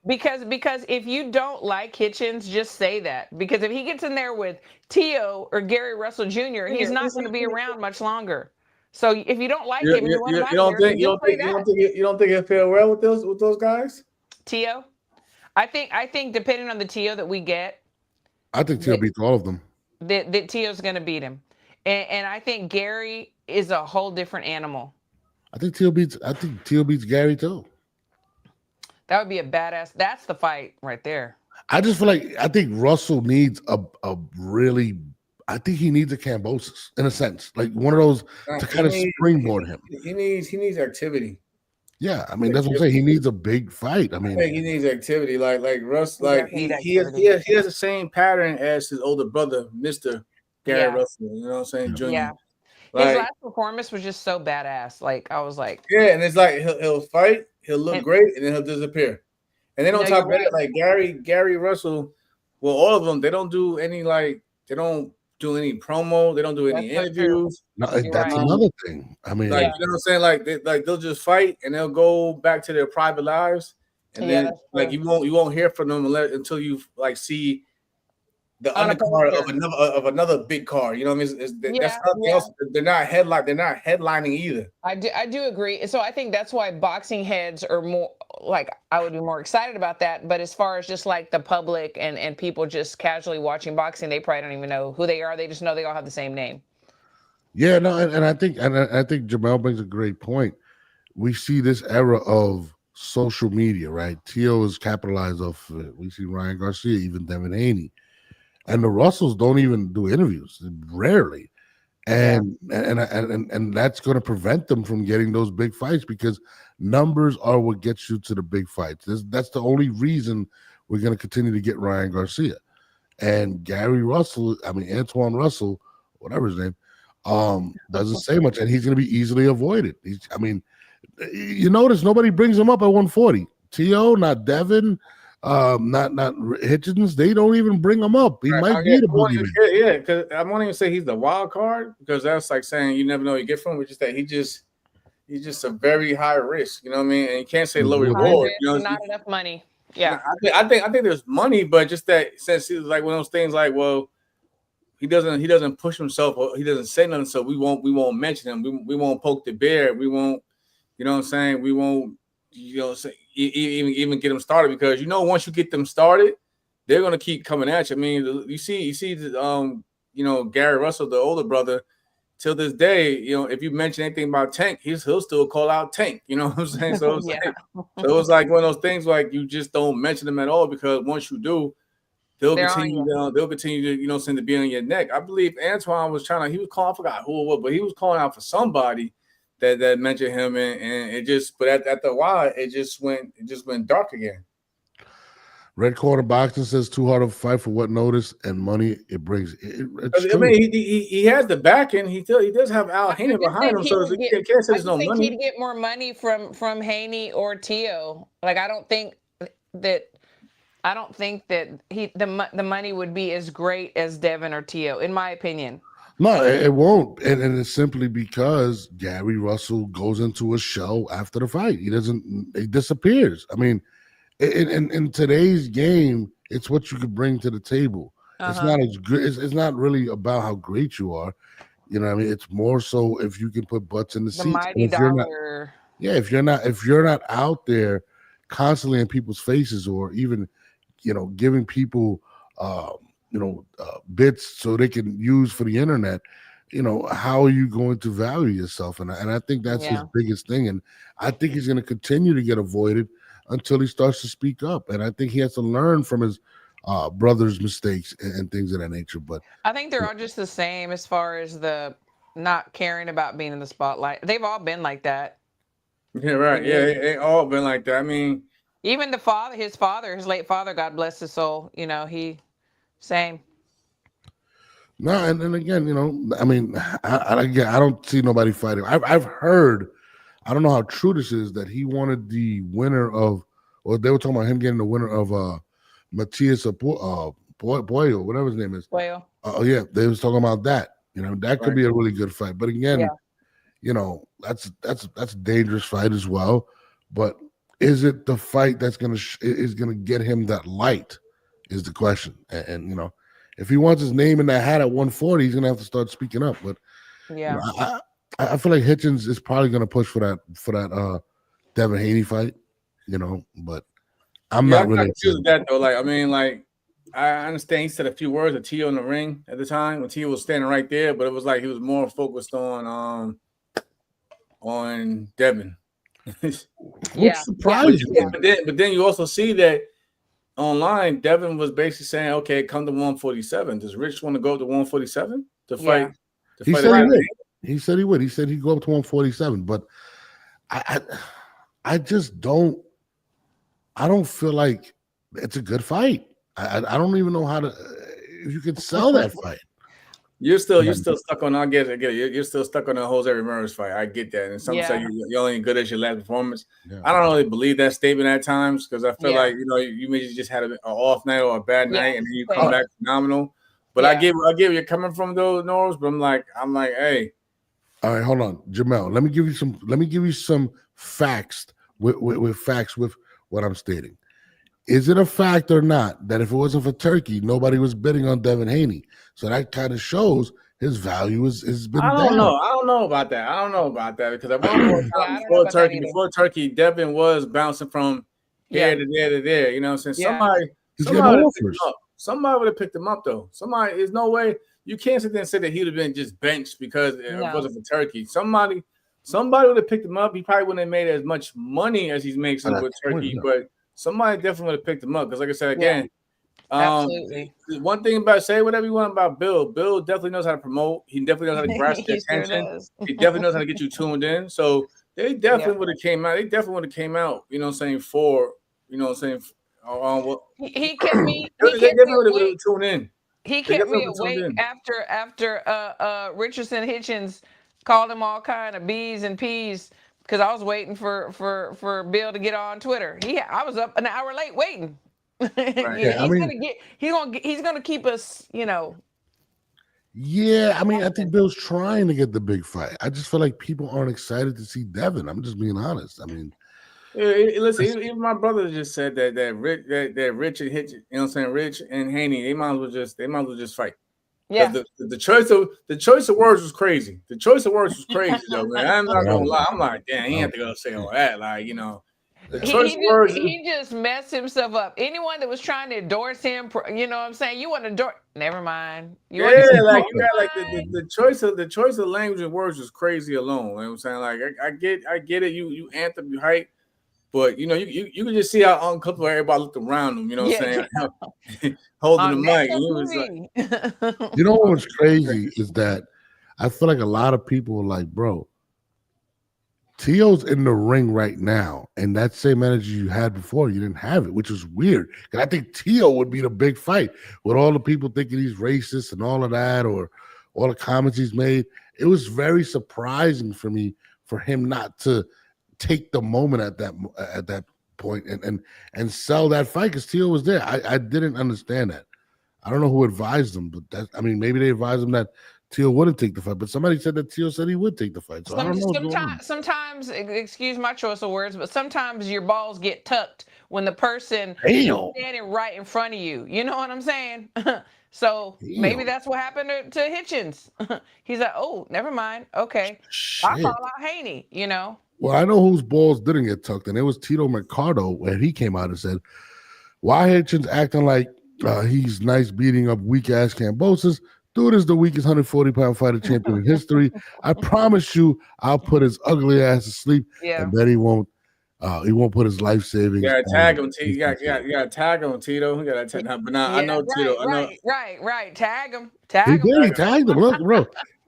Speaker 2: because if you don't like Hitchens, just say that. Because if he gets in there with Tio or Gary Russell Jr., he's not going to be around much longer. So if you don't like him,
Speaker 3: you don't think he'll fare well with those guys?
Speaker 2: Tio, I think depending on the Tio that we get,
Speaker 1: I think Tio beats all of them.
Speaker 2: That Tio's going to beat him, and I think Gary is a whole different animal.
Speaker 1: I think Tio beats Gary too.
Speaker 2: That would be a badass. That's the fight right there.
Speaker 1: I just feel like I think Russell needs a really. I think he needs a Kambosas in a sense, like one of those to kind of springboard him.
Speaker 3: He needs activity.
Speaker 1: Yeah, I mean that's what I'm saying. He needs a big fight. I mean,
Speaker 3: he needs activity. Like Russ, like he has the same pattern as his older brother, Mr. Gary Russell. You know what I'm saying, Junior?
Speaker 2: Yeah. His last performance was just so badass. Like I was like,
Speaker 3: yeah, and it's like he'll fight, he'll look great, and then he'll disappear. And then on top of that, like Gary Russell, well, all of them, they don't do any promo, they don't do any interviews.
Speaker 1: No, that's another thing. I mean,
Speaker 3: you know what I'm saying? Like they'll just fight and they'll go back to their private lives, and then you won't hear from them until you see the undercard of another big card. You know what I mean? That's nothing else. They're not headlining either.
Speaker 2: I do agree. So I think that's why boxing heads are more like, I would be more excited about that. But as far as just like the public and people just casually watching boxing, they probably don't even know who they are. They just know they all have the same name.
Speaker 1: Yeah, no, and I think Jamel brings a great point. We see this era of social media, right? Tio is capitalized off of it. We see Ryan Garcia, even Devin Haney. And the Russells don't even do interviews, rarely. And that's going to prevent them from getting those big fights because numbers are what gets you to the big fights. That's the only reason we're going to continue to get Ryan Garcia and Gary Russell. I mean Antoine Russell, whatever his name, doesn't say much, and he's going to be easily avoided. You notice nobody brings him up at 140. T.O., not Devin, not Hitchens. They don't even bring him up. He might be the boogeyman.
Speaker 3: Yeah, because I won't even say he's the wild card because that's like saying you never know what you get from him. It's just that he's just a very high risk. You know what I mean? And you can't say low reward. You know,
Speaker 2: not enough money. Yeah,
Speaker 3: I think there's money, but just that since he's like one of those things like, well, he doesn't push himself or he doesn't say nothing, so we won't mention him. We won't poke the bear. We won't, you know what I'm saying? We won't, you know, say, even get them started because you know once you get them started, they're gonna keep coming at you. I mean, you see, you know, Gary Russell, the older brother, till this day, you know, if you mention anything about Tank, he'll still call out Tank. You know what I'm saying? So it's like one of those things like you just don't mention them at all because once you do, they'll continue to, you know, send to be on your neck. I believe Antoine was he was calling, I forgot who it was, but he was calling out for somebody that mentioned him, and it just, but at the while, it just went dark again.
Speaker 1: Red Corner Boxing says too hard of a fight for what notice and money it brings.
Speaker 3: I mean, he has the backing. He does have Al Haney behind him, so you can't say there's no money.
Speaker 2: He'd get more money from Haney or Tio. Like I don't think that the money would be as great as Devin or Tio, in my opinion.
Speaker 1: No, it won't, and it's simply because Gary Russell goes into a show after the fight. He disappears. I mean, in today's game, it's what you could bring to the table. It's not as good. It's not really about how great you are. You know what I mean? It's more so if you can put butts in the seats.
Speaker 2: Mighty dollar.
Speaker 1: If you're not out there constantly in people's faces or even, you know, giving people bits so they can use for the internet, you know, how are you going to value yourself? And I think that's his biggest thing. And I think he's going to continue to get avoided until he starts to speak up. And I think he has to learn from his brother's mistakes and things of that nature. But
Speaker 2: I think they're all just the same as far as the not caring about being in the spotlight. They've all been like that.
Speaker 3: Yeah, right. Yeah, they all been like that. I mean,
Speaker 2: even his late father, God bless his soul, you know, same.
Speaker 1: No, and again, you know, I mean, I don't see nobody fighting. I've heard, I don't know how true this is, that he wanted the winner of, or they were talking about him getting the winner of Matias Boyo, whatever his name is.
Speaker 2: Boyo.
Speaker 1: Yeah, they was talking about that. You know, that could be a really good fight. But again, you know, that's a dangerous fight as well. But is it the fight that's is gonna get him that light? Is the question. And you know, if he wants his name in that hat at 140, he's gonna have to start speaking up. But
Speaker 2: yeah,
Speaker 1: you know, I feel like Hitchens is probably gonna push for that Devin Haney fight, you know, but I'm not really
Speaker 3: choosing that though. Like, I mean, like I understand he said a few words to Tio in the ring at the time when Tio was standing right there, but it was like he was more focused on Devin.
Speaker 2: Yeah.
Speaker 1: Surprised me.
Speaker 3: But then you also see that online, Devin was basically saying, "Okay, come to 147. Does Rich want to go to 147 to fight?"
Speaker 1: Yeah. He said he would. He said he would. He said he'd go up to 147. But I just don't. I don't feel like it's a good fight. I don't even know how to. If you could sell that fight.
Speaker 3: You're still stuck on. I get it. You're still stuck on the Jose Ramirez fight. I get that. And some say you're only good as your last performance. Yeah. I don't really believe that statement at times because I feel like, you know, you maybe just had an off night or a bad night and then you come back phenomenal. But I get where you're coming from though, Norris. But I'm like, hey.
Speaker 1: All right, hold on, Jamel. Let me give you some facts with facts with what I'm stating. Is it a fact or not that if it wasn't for Turkey, nobody was bidding on Devin Haney? So that kind of shows his value has been down.
Speaker 3: I don't know about that because at one point before Turkey, Devin was bouncing from here to there to there. You know what I'm saying? Somebody would have picked him up though. There's no way you can't sit there and say that he would have been just benched because it wasn't for Turkey. Somebody would have picked him up. He probably wouldn't have made as much money as he's making with Turkey, but somebody definitely would have picked him up because, like I said again,
Speaker 2: Absolutely.
Speaker 3: One thing about say whatever you want about Bill. Bill definitely knows how to promote. He definitely knows how to grasp your
Speaker 2: He sure
Speaker 3: attention.
Speaker 2: does.
Speaker 3: He definitely knows how to get you tuned in. So they definitely
Speaker 2: Yep.
Speaker 3: would have came out. They definitely would have came out. You know what I'm saying? For you know what I'm saying. Well,
Speaker 2: He kept me.
Speaker 3: they
Speaker 2: He kept me
Speaker 3: definitely would
Speaker 2: awake.
Speaker 3: have tuned in.
Speaker 2: He
Speaker 3: They
Speaker 2: kept
Speaker 3: definitely
Speaker 2: me
Speaker 3: would have tuned
Speaker 2: awake
Speaker 3: in.
Speaker 2: after Richardson Hitchens called him all kind of B's and P's because I was waiting for Bill to get on Twitter. I was up an hour late waiting.
Speaker 3: Right.
Speaker 1: Yeah, I mean,
Speaker 2: He's gonna keep us,
Speaker 1: yeah, I mean, I think Bill's trying to get the big fight. I just feel like people aren't excited to see Devin. I'm just being honest. I mean,
Speaker 3: Listen, even my brother just said that Rich and Hitch, you know what I'm saying, Rich and Haney, they might as well just fight.
Speaker 2: yeah.
Speaker 3: The choice of words was crazy. The choice of words was crazy though, man. I'm not gonna lie. I'm like, damn, he had to go say all that. Like, you know, the choice of words.
Speaker 2: He just messed himself up. Anyone that was trying to endorse him, you know what I'm saying? You want to endorse? Never mind.
Speaker 3: Yeah, like you got like the choice of language and words was crazy alone. You know what I'm saying? Like I get it. You anthem, you hype. But you know, you can just see how uncomfortable everybody looked around him. You know what I'm saying? Holding the mic, and he was like,
Speaker 1: you know what's crazy is that I feel like a lot of people are like, bro, Tio's in the ring right now, and that same energy you had before, you didn't have it, which is weird. And I think Tio would be the big fight with all the people thinking he's racist and all of that, or all the comments he's made. It was very surprising for me for him not to take the moment at that point and sell that fight because Tio was there. I didn't understand that. I don't know who advised him, but maybe they advised him that Tio wouldn't take the fight, but somebody said that Tio said he would take the fight. So I don't know.
Speaker 2: Sometimes, excuse my choice of words, but sometimes your balls get tucked when the person is standing right in front of you. You know what I'm saying? So maybe that's what happened to Hitchens. He's like, oh, never mind. Okay. I'll call out Haney, you know.
Speaker 1: Well, I know whose balls didn't get tucked, and it was Tito Mercado when he came out and said, why Hitchens acting like he's nice beating up weak-ass Kambosas? Dude is the weakest 140-pound fighter champion in history. I promise you, I'll put his ugly ass to sleep, and then he won't put his life savings.
Speaker 3: You gotta tag him, Tito. You gotta tag him, Tito. You gotta tag him. But now I know Tito.
Speaker 2: Right. Tag him.
Speaker 1: He did. He tagged him. Look, bro.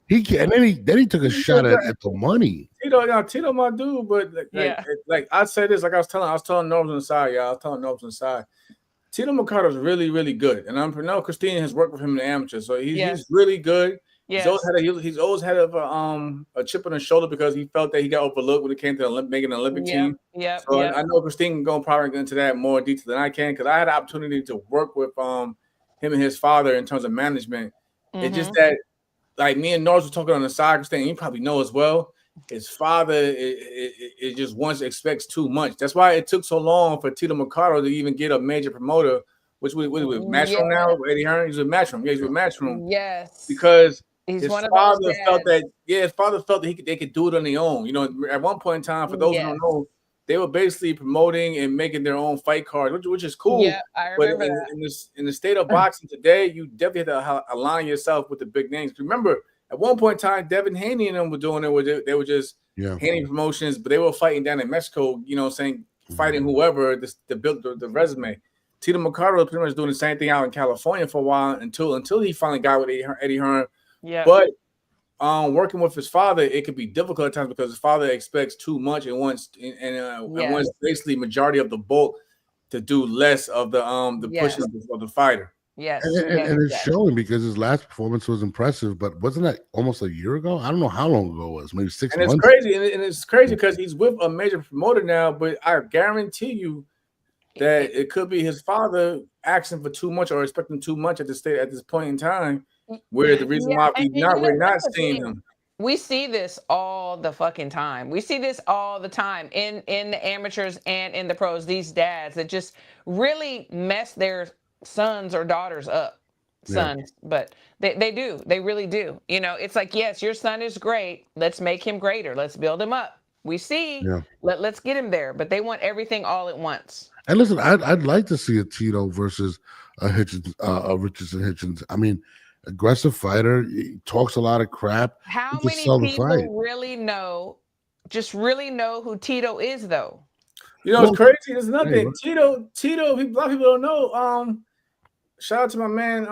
Speaker 1: He took a shot at the money.
Speaker 3: Tito, my dude. But like I said this, like I was telling Norbs on the side, y'all. I was telling Norbs on the side. Tito Mercado is really, really good, and I know Christine has worked with him in the amateur, so he's really good. Yes. He's always had a chip on his shoulder because he felt that he got overlooked when it came to making an Olympic team. I know Christine can probably go into that more detail than I can because I had the opportunity to work with him and his father in terms of management. Mm-hmm. It's just that, like me and Norris were talking on the side, Christine, you probably know as well. His father it just once expects too much. That's why it took so long for Tito Mercado to even get a major promoter, which was Matchroom now. Eddie Hearn, he's with Matchroom. Yeah, he's with Matchroom.
Speaker 2: Yes,
Speaker 3: because his father felt that. Yeah, his father felt that they could do it on their own. You know, at one point in time, for those who don't know, they were basically promoting and making their own fight cards, which is cool.
Speaker 2: Yeah, I remember
Speaker 3: that. In the state of boxing today, you definitely have to align yourself with the big names. Remember, at one point in time, Devin Haney and them were doing it. They were just Haney promotions, but they were fighting down in Mexico, you know, fighting whoever to build the resume. Tito Mercado was pretty much doing the same thing out in California for a while until he finally got with Eddie Hearn. Yeah. But working with his father, it could be difficult at times because his father expects too much and wants basically majority of the bulk to do less of the pushing of the fitter.
Speaker 2: Yes,
Speaker 1: and it's showing because his last performance was impressive, but wasn't that almost a year ago? I don't know how long ago it was, maybe 6 months.
Speaker 3: It's crazy, and it's crazy because he's with a major promoter now. But I guarantee you that it could be his father asking for too much or expecting too much at this point in time. Where the reason why we're not seeing him.
Speaker 2: We see this all the fucking time. We see this all the time in the amateurs and in the pros. These dads that just really mess their sons or daughters up. But they do. They really do. You know, it's like, yes, your son is great. Let's make him greater. Let's build him up. We see. Let's get him there. But they want everything all at once.
Speaker 1: And listen, I'd like to see a Tito versus a Richardson Hitchens. I mean, aggressive fighter, he talks a lot of crap.
Speaker 2: How many people really know who Tito is, though?
Speaker 3: You know, it's crazy. There's nothing. Tito. A lot of people don't know. shout out to my man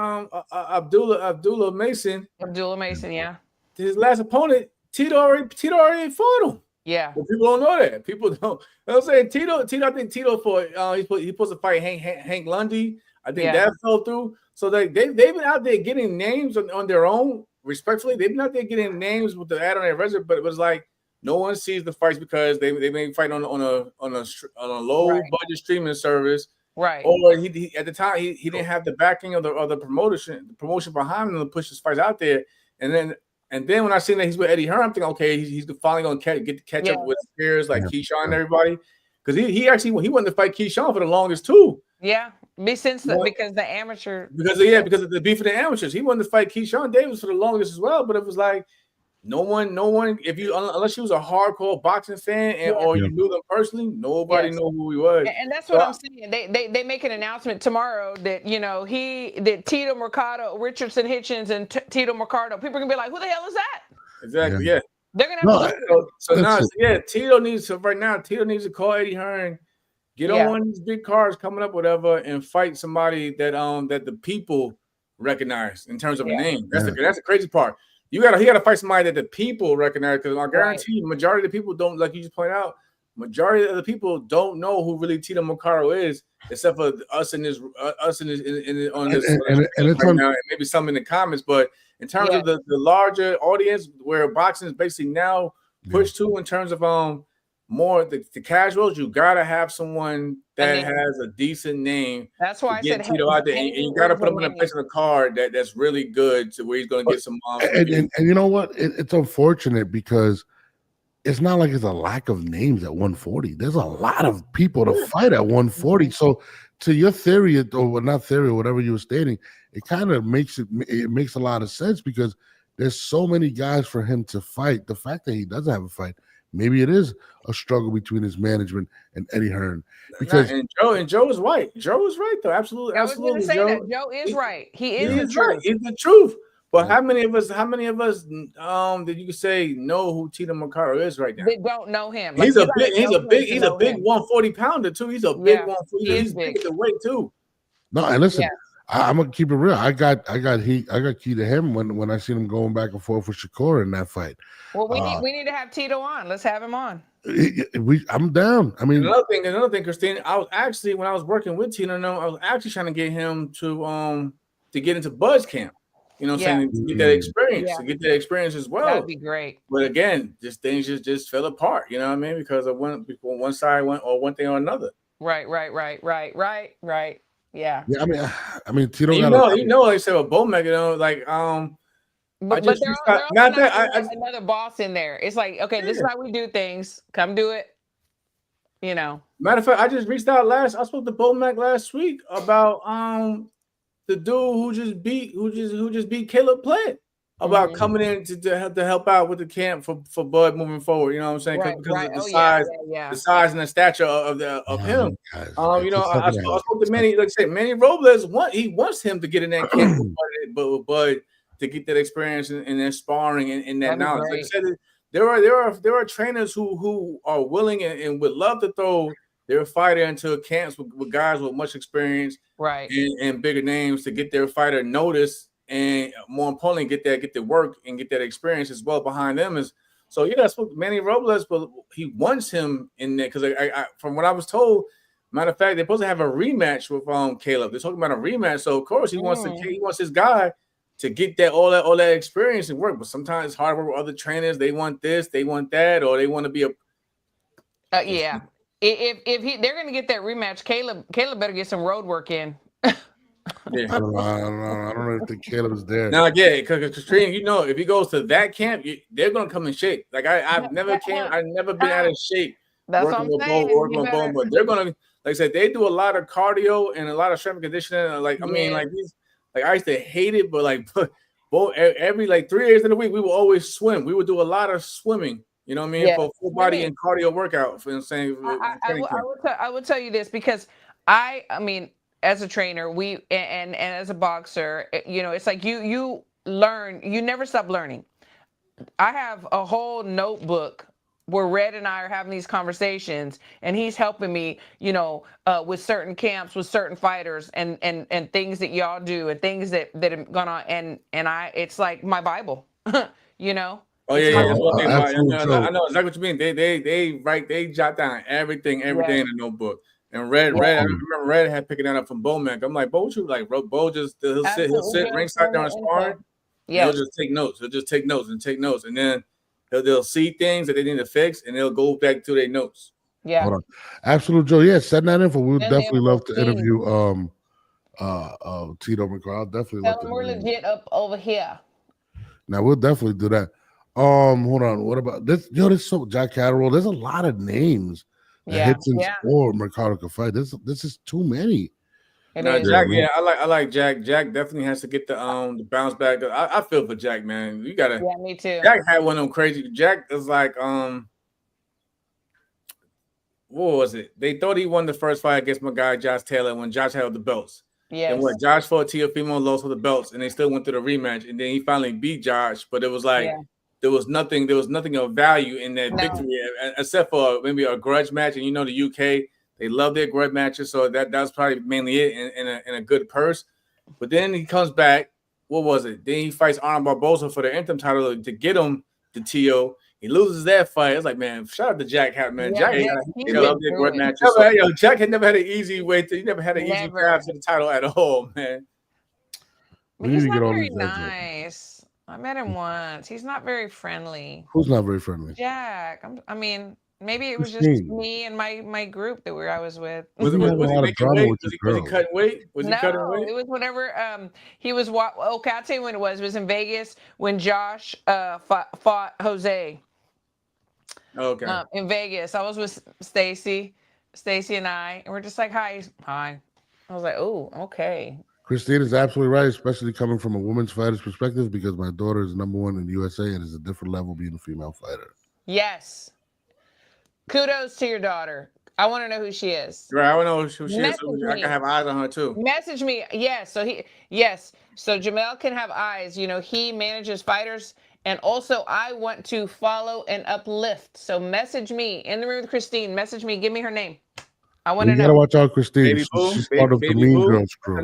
Speaker 3: Abdullah Mason.
Speaker 2: Abdullah Mason, yeah.
Speaker 3: His last opponent, Tito already fought him.
Speaker 2: Yeah.
Speaker 3: But people don't know that. People don't. I'm saying Tito. I think Tito for he supposed to fight Hank Lundy. I think that fell through. So they've been out there getting names on their own. Respectfully, they've been out there getting names with the ad on their resume. But it was like no one sees the fights because they may fight on a low budget streaming service.
Speaker 2: Right.
Speaker 3: Or he at the time he didn't have the backing of the promotion behind him to push his fights out there. And then when I seen that he's with Eddie Hearn, I'm thinking, okay, he's finally going to get to catch up with peers like Keyshawn and everybody. Because he wanted to fight Keyshawn for the longest too.
Speaker 2: Yeah, because the amateur.
Speaker 3: Because of the beef of the amateurs, he wanted to fight Keyshawn Davis for the longest as well. But it was like no one, unless you was a hardcore boxing fan or you knew them personally, nobody knew who he was.
Speaker 2: And that's what I'm saying. They make an announcement tomorrow that that Tito Mercado, Richardson Hitchens, and Tito Mercado. People are gonna be like, who the hell is that?
Speaker 3: Exactly. Yeah.
Speaker 2: They're gonna have
Speaker 3: Tito needs to call Eddie Hearn, get on one of these big cards coming up, whatever, and fight somebody that the people recognize in terms of a name. That's the crazy part. He gotta fight somebody that the people recognize, because I guarantee you, majority of the people don't, like you just pointed out, majority of the people don't know who really Tito Mercado is, except for us on this right now, and maybe some in the comments. But in terms of the larger audience, where boxing is basically now pushed to in terms of more the casuals, you gotta have someone that has a decent name.
Speaker 2: That's why I said
Speaker 3: Tito out there, and you gotta put him in a place on the card that's really good to where he's gonna get some.
Speaker 1: And you know what? It's unfortunate because it's not like it's a lack of names at 140. There's a lot of people to fight at 140. So to your theory, or not theory, or whatever you were stating, it kind of makes a lot of sense because there's so many guys for him to fight. The fact that he doesn't have a fight, maybe it is a struggle between his management and Eddie Hearn. Because
Speaker 3: Joe is right. Joe is right though. Absolutely.
Speaker 2: I was going to say that Joe is right. He is the truth.
Speaker 3: Right. He's the truth. But how many of us that you could say know who Tito Mercado is right now?
Speaker 2: They don't know him.
Speaker 3: He's a big 140 pounder too. He's a big 140. He's big at the weight too.
Speaker 1: No, and listen, I'm gonna keep it real. I got key to him when I seen him going back and forth with Shakur in that fight.
Speaker 2: Well, we need to have Tito on. Let's have him on.
Speaker 1: I'm down. I mean,
Speaker 3: another thing, Christine. I was actually, when I was working with Tito, I was actually trying to get him to get into Buzz Camp. You know what I'm saying? To get that experience, as well.
Speaker 2: That'd be great.
Speaker 3: But again, things just fell apart. You know what I mean? Because of one side went or one thing or another.
Speaker 2: Right. Yeah.
Speaker 1: Yeah. I mean, Tito.
Speaker 3: Like I said, with Bowmaker, like
Speaker 2: But there's another boss in there. It's like, okay, this is how we do things. Come do it. You know.
Speaker 3: Matter of fact, I just reached out I spoke to Bomac last week about the dude who just beat Caleb Plant about coming in to help out with the camp for Bud moving forward. You know what I'm saying? Because of the size and the stature of him. I spoke to Manny. Like I said, Manny Robles wants him to get in that camp with Bud to get that experience and that sparring and that knowledge. Like I said, there are trainers who are willing and would love to throw their fighter into camps with guys with much experience,
Speaker 2: right,
Speaker 3: and bigger names to get their fighter noticed, and more importantly, get the work and get that experience as well behind them. So I spoke to Manny Robles, but he wants him in there because I from what I was told, matter of fact, they're supposed to have a rematch with Caleb. They're talking about a rematch, so of course he wants his guy to get all that experience and work. But sometimes it's hard to work with other trainers. They want this, they want that, or they want to be a
Speaker 2: If they're going to get that rematch, Caleb better get some road work in.
Speaker 1: Yeah. I don't know if the Caleb's there.
Speaker 3: No, because Katrina, if he goes to that camp, they're going to come in shape. Like I've never been out of shape.
Speaker 2: That's what I'm saying.
Speaker 3: Working with bone, but they're going to, like I said, they do a lot of cardio and a lot of strength and conditioning. Like I used to hate it, but every 3 days in a week, we would always swim. We would do a lot of swimming. You know what I mean? For full body and cardio workout. For saying,
Speaker 2: I would tell you this because I mean, as a trainer, and as a boxer, it's like you learn. You never stop learning. I have a whole notebook where Red and I are having these conversations, and he's helping me, with certain camps, with certain fighters, and things that y'all do, and things that have gone on, and it's like my Bible, you know.
Speaker 3: Oh
Speaker 2: It's
Speaker 3: yeah,
Speaker 2: my
Speaker 3: yeah. That's one thing about.
Speaker 1: Absolutely.
Speaker 3: I know exactly what you mean. They jot down everything in
Speaker 2: Yes.
Speaker 3: the notebook. And Red, I remember Red had picking that up from Bowman. I'm like, Bo, what you like? Bo just he'll sit ringside during sparring. Yeah, he'll just take notes. He'll just take notes, and then they'll see things that they need to fix, and they'll go back to their notes.
Speaker 2: Yeah.
Speaker 1: Hold on. Absolute Joe. Yeah, send that info. We would definitely love to interview Tito McCraw. I'll definitely love to.
Speaker 2: We're legit up over here.
Speaker 1: Now we'll definitely do that. Hold on. What about this? This so Jack Catterall. There's a lot of names that Hitchens or Mercado could fight. This is too many.
Speaker 3: Jack, I like Jack. Jack definitely has to get the bounce back. I feel for Jack, man. You gotta.
Speaker 2: Yeah, me too.
Speaker 3: Jack had one of them crazy. Jack is like what was it? They thought he won the first fight against my guy Josh Taylor when Josh held the belts.
Speaker 2: Yeah.
Speaker 3: And what Josh fought Teofimo, lost for the belts, and they still went through the rematch, and then he finally beat Josh. But it was like there was nothing of value in that victory, except for maybe a grudge match. And the UK. They love their grudge matches, so that's probably mainly it in a good purse. But then he comes back. What was it? Then he fights Arnold Barboza for the interim title to get him the TO. He loses that fight. It's like, man, shout out to Jack, man.
Speaker 2: Yeah,
Speaker 3: Jack loved their grudge matches. Jack had never had an easy way to. He never had an easy path to the title at all, man.
Speaker 2: He's not very nice. I met him once. He's not very friendly.
Speaker 1: Who's not very friendly?
Speaker 2: Jack. Maybe it was just me and my group that I was with.
Speaker 3: Was he making weight? Was he cutting weight? Was he cutting weight?
Speaker 2: It was whenever he was. Okay, I'll tell you when it was. It was in Vegas when Josh fought Jose.
Speaker 3: Okay.
Speaker 2: In Vegas, I was with Stacy and I, and we're just like, hi. I was like, oh, okay.
Speaker 1: Christine is absolutely right, especially coming from a women's fighter's perspective, because my daughter is number one in the USA and is a different level being a female fighter.
Speaker 2: Yes. Kudos to your daughter. I want to know who she is.
Speaker 3: Right, I want to know who she is. So I can have eyes on her too.
Speaker 2: Message me. Yes. So Jamel can have eyes. He manages fighters, and also I want to follow and uplift. So message me in the room with Christine. Message me. Give me her name. I want to know.
Speaker 1: You gotta watch out, Christine.
Speaker 3: She's
Speaker 1: part of the Mean Girls crew.
Speaker 3: Her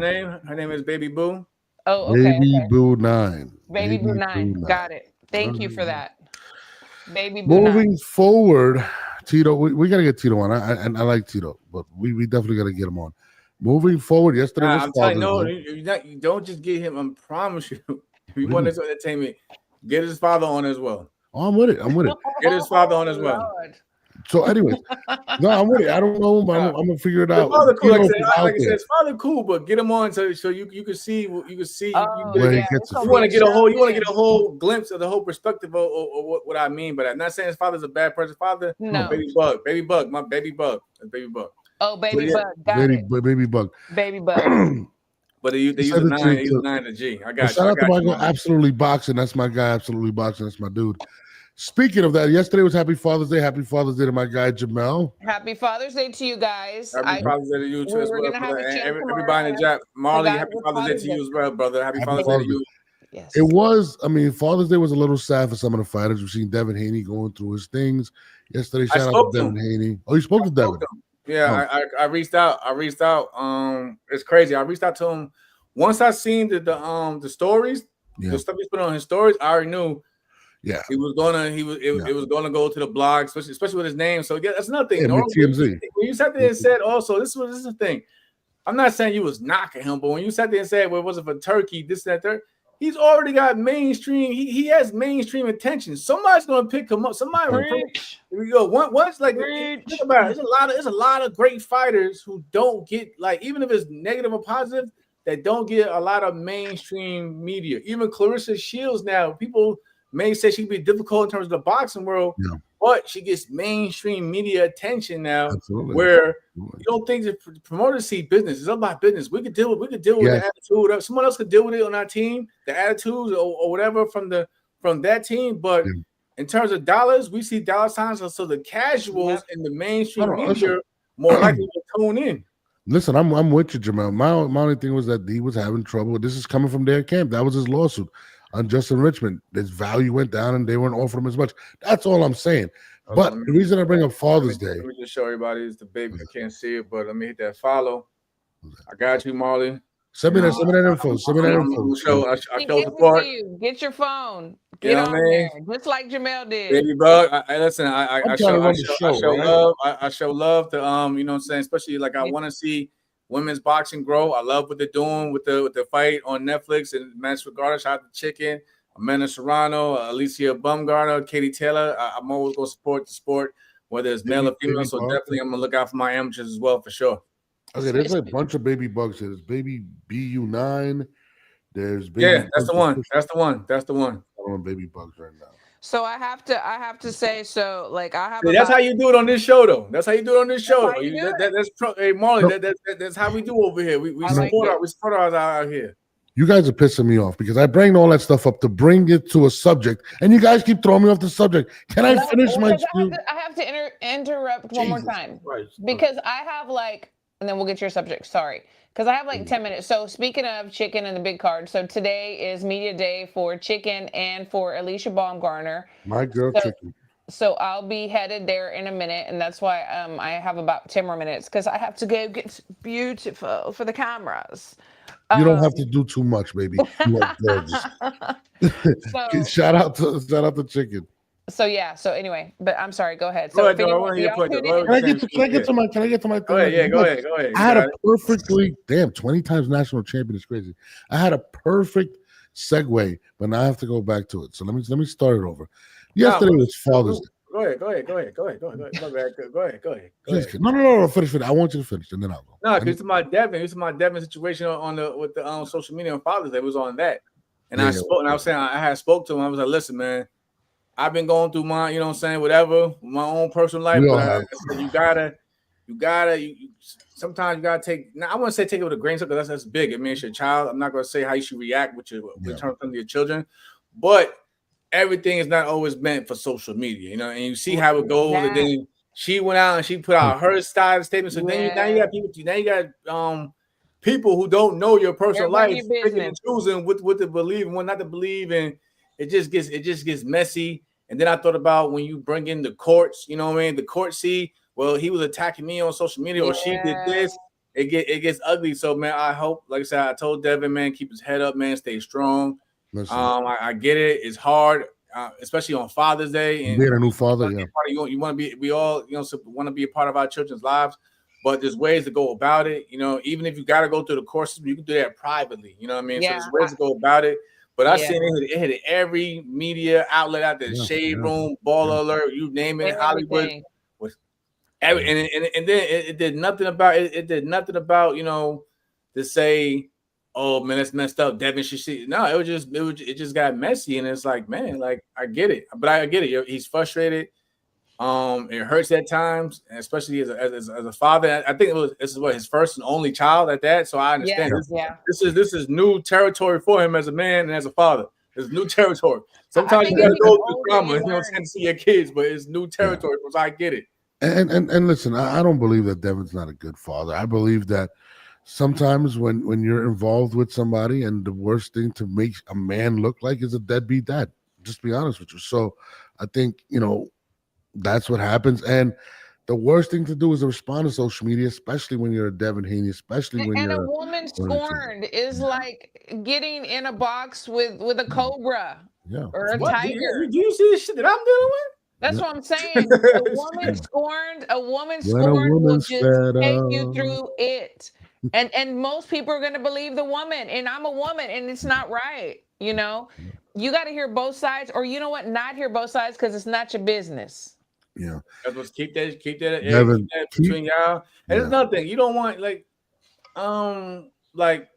Speaker 3: name is Baby Boo.
Speaker 2: Oh, okay.
Speaker 1: Baby Boo 9.
Speaker 2: Baby Boo 9. Got it. Thank you for that. Baby Boo 9.
Speaker 1: Moving forward. Tito, we gotta get Tito on. I like Tito, but we definitely gotta get him on. Moving forward, yesterday was
Speaker 3: I'm telling you, you don't just get him. I promise you. If you want this entertainment, get his father on as well.
Speaker 1: Oh, I'm with it.
Speaker 3: Get his father on as well.
Speaker 2: Lord.
Speaker 1: So, anyways, no, I'm with it. I don't know him. I'm gonna figure it out.
Speaker 3: Father cool. Like I said, his father cool, but get him on so you can see where he gets. You want to get a whole glimpse of the whole perspective of what I mean. But I'm not saying his father's a bad person. Father,
Speaker 2: no,
Speaker 3: baby bug, my baby bug, baby bug.
Speaker 2: Oh, baby bug, got it.
Speaker 1: Baby bug.
Speaker 3: But they use a 9. They use 9 to G. I got you.
Speaker 1: Shout out to Michael. Absolutely boxing. That's my guy. Absolutely boxing. That's my dude. Speaking of that, yesterday was Happy Father's Day. Happy Father's Day to my guy Jamel.
Speaker 2: Happy Father's Day to you guys.
Speaker 3: Happy Father's Day to you too as well, brother. Everybody in the chat, Marley, happy Father's Day to you as well, brother. Happy Father's Day to you.
Speaker 2: Yes.
Speaker 1: It was. Father's Day was a little sad for some of the fighters. We've seen Devin Haney going through his things yesterday. Shout out to Devin Haney. Oh, you spoke to Devin?
Speaker 3: Yeah, I reached out. It's crazy. I reached out to him once I seen the stories, the stuff he's put on his stories. I already knew. Yeah, it was gonna go to the blog, especially with his name. So that's another thing. When you sat there and said, also, this is the thing. I'm not saying you was knocking him, but when you sat there and said, well, it wasn't for Turkey, this, that, third, he's already got mainstream. He has mainstream attention. Somebody's gonna pick him up. Here we go. Once like think about it. There's a lot of great fighters who don't get, like, even if it's negative or positive, that don't get a lot of mainstream media. Even Clarissa Shields now, people may say she can be difficult in terms of the boxing world, but she gets mainstream media attention now. Absolutely. Where you don't think the promoters see business. It's all about business. We could deal with the attitude. Someone else could deal with it on our team, the attitudes or whatever from that team. But in terms of dollars, we see dollar signs. So the casuals in the mainstream media more likely to tune in.
Speaker 1: Listen, I'm with you, Jamel. My only thing was that he was having trouble. This is coming from their camp. That was his lawsuit. Unjust enrichment. His value went down and they weren't offering him as much. That's all I'm saying. But the reason I bring up Father's Day,
Speaker 3: let me just show everybody is the baby. I can't see it, but let me hit that follow. I got you, Marley.
Speaker 1: Send me that info. Send me that info.
Speaker 3: I show support.
Speaker 2: Get your phone.
Speaker 3: Get on
Speaker 2: there, just like Jamel did.
Speaker 3: Baby Bug. Listen. I show love to you know what I'm saying. Especially like I want to see women's boxing grow. I love what they're doing with the fight on Netflix and Madison Garda. Shout out to Chicken, Amanda Serrano, Alicia Bumgarner, Katie Taylor. I'm always gonna support the sport, whether it's male or female. So definitely I'm gonna look out for my amateurs as well for sure.
Speaker 1: Okay, there's a bunch of baby bugs here. There's baby BU9. There's baby.
Speaker 3: That's the one. That's the one.
Speaker 1: I'm on baby bugs right now.
Speaker 2: So I have to say, so like I have.
Speaker 3: That's how you do it on this show, though. That's how you do it on this show. Hey Marley, that's how we do over here. We support ours out here.
Speaker 1: You guys are pissing me off because I bring all that stuff up to bring it to a subject, and you guys keep throwing me off the subject. Can I finish my?
Speaker 2: I have to interrupt one more time because I have like, and then we'll get your subject. Sorry. Because I have like 10 minutes. So speaking of Chicken and the big card, so today is media day for Chicken and for Alicia Baumgartner.
Speaker 1: My girl, Chicken.
Speaker 2: So I'll be headed there in a minute, and that's why I have about 10 more minutes because I have to go get beautiful for the cameras.
Speaker 1: You don't have to do too much, baby. You are gorgeous. Shout out to Chicken.
Speaker 2: So yeah. So anyway, but I'm sorry. Go ahead.
Speaker 3: Can I
Speaker 2: get
Speaker 1: to my thing?
Speaker 3: Go ahead.
Speaker 1: I had a perfectly 20 times national champion is crazy. I had a perfect segue, but now I have to go back to it. So let me start it over. Yesterday was Father's Day.
Speaker 3: Go ahead. Go ahead.
Speaker 1: No. Finish. I want you to finish, and then I'll go.
Speaker 3: No, because my Devin situation with the social media on Father's Day was on that, and I spoke, and I was saying I had spoke to him. I was like, listen, man. I've been going through my, you know what I'm saying, whatever, my own personal life. But you gotta, sometimes you gotta take. Now I want to say take it with a grain of salt because that's big. I mean, it's your child. I'm not gonna say how you should react with terms of your children, but everything is not always meant for social media, you know. And you see how it goes. And then she went out and she put out her style statement. So then you got people. Now you got people who don't know your personal life, picking and choosing what to believe and what not to believe, and it just gets messy. And then I thought about when you bring in the courts, you know what I mean? The court well, he was attacking me on social media or she did this. It gets ugly. So, man, I hope, like I said, I told Devin, man, keep his head up, man, stay strong. I get it. It's hard, especially on Father's Day. And
Speaker 1: being a new father,
Speaker 3: you want to be, we all, you know, want to be a part of our children's lives. But there's ways to go about it. You know, even if you got to go through the courses, you can do that privately. You know what I mean? So there's ways to go about it. But I seen it hit every media outlet out there, Shade Room, Ball Alert, you name it, Hollywood. And then it did nothing about it. It did nothing about, you know, to say, oh man, that's messed up. Devin should see. No, it just got messy, and it's like, man, like I get it, but I get it. He's frustrated. It hurts at times, especially as a father. I think this is his first and only child at that. So I understand. This is new territory for him as a man and as a father. It's new territory. Sometimes you gotta go through trauma, you know, to see your kids, but it's new territory. So I get it.
Speaker 1: And listen, I don't believe that Devin's not a good father. I believe that sometimes when you're involved with somebody, and the worst thing to make a man look like is a deadbeat dad. Just be honest with you. So I think, you know, that's what happens. And the worst thing to do is to respond to social media, especially when you're a Devin Haney, especially when you're
Speaker 2: a woman scorned is like getting in a box with a cobra or a tiger.
Speaker 3: Do you see the shit that I'm dealing with?
Speaker 2: That's what I'm saying. A woman scorned will just take you through it. And most people are going to believe the woman, and I'm a woman, and it's not right. You know, you got to hear both sides, or you know what, not hear both sides because it's not your business.
Speaker 1: Yeah.
Speaker 3: Let's keep that between y'all. And there's nothing you don't want, like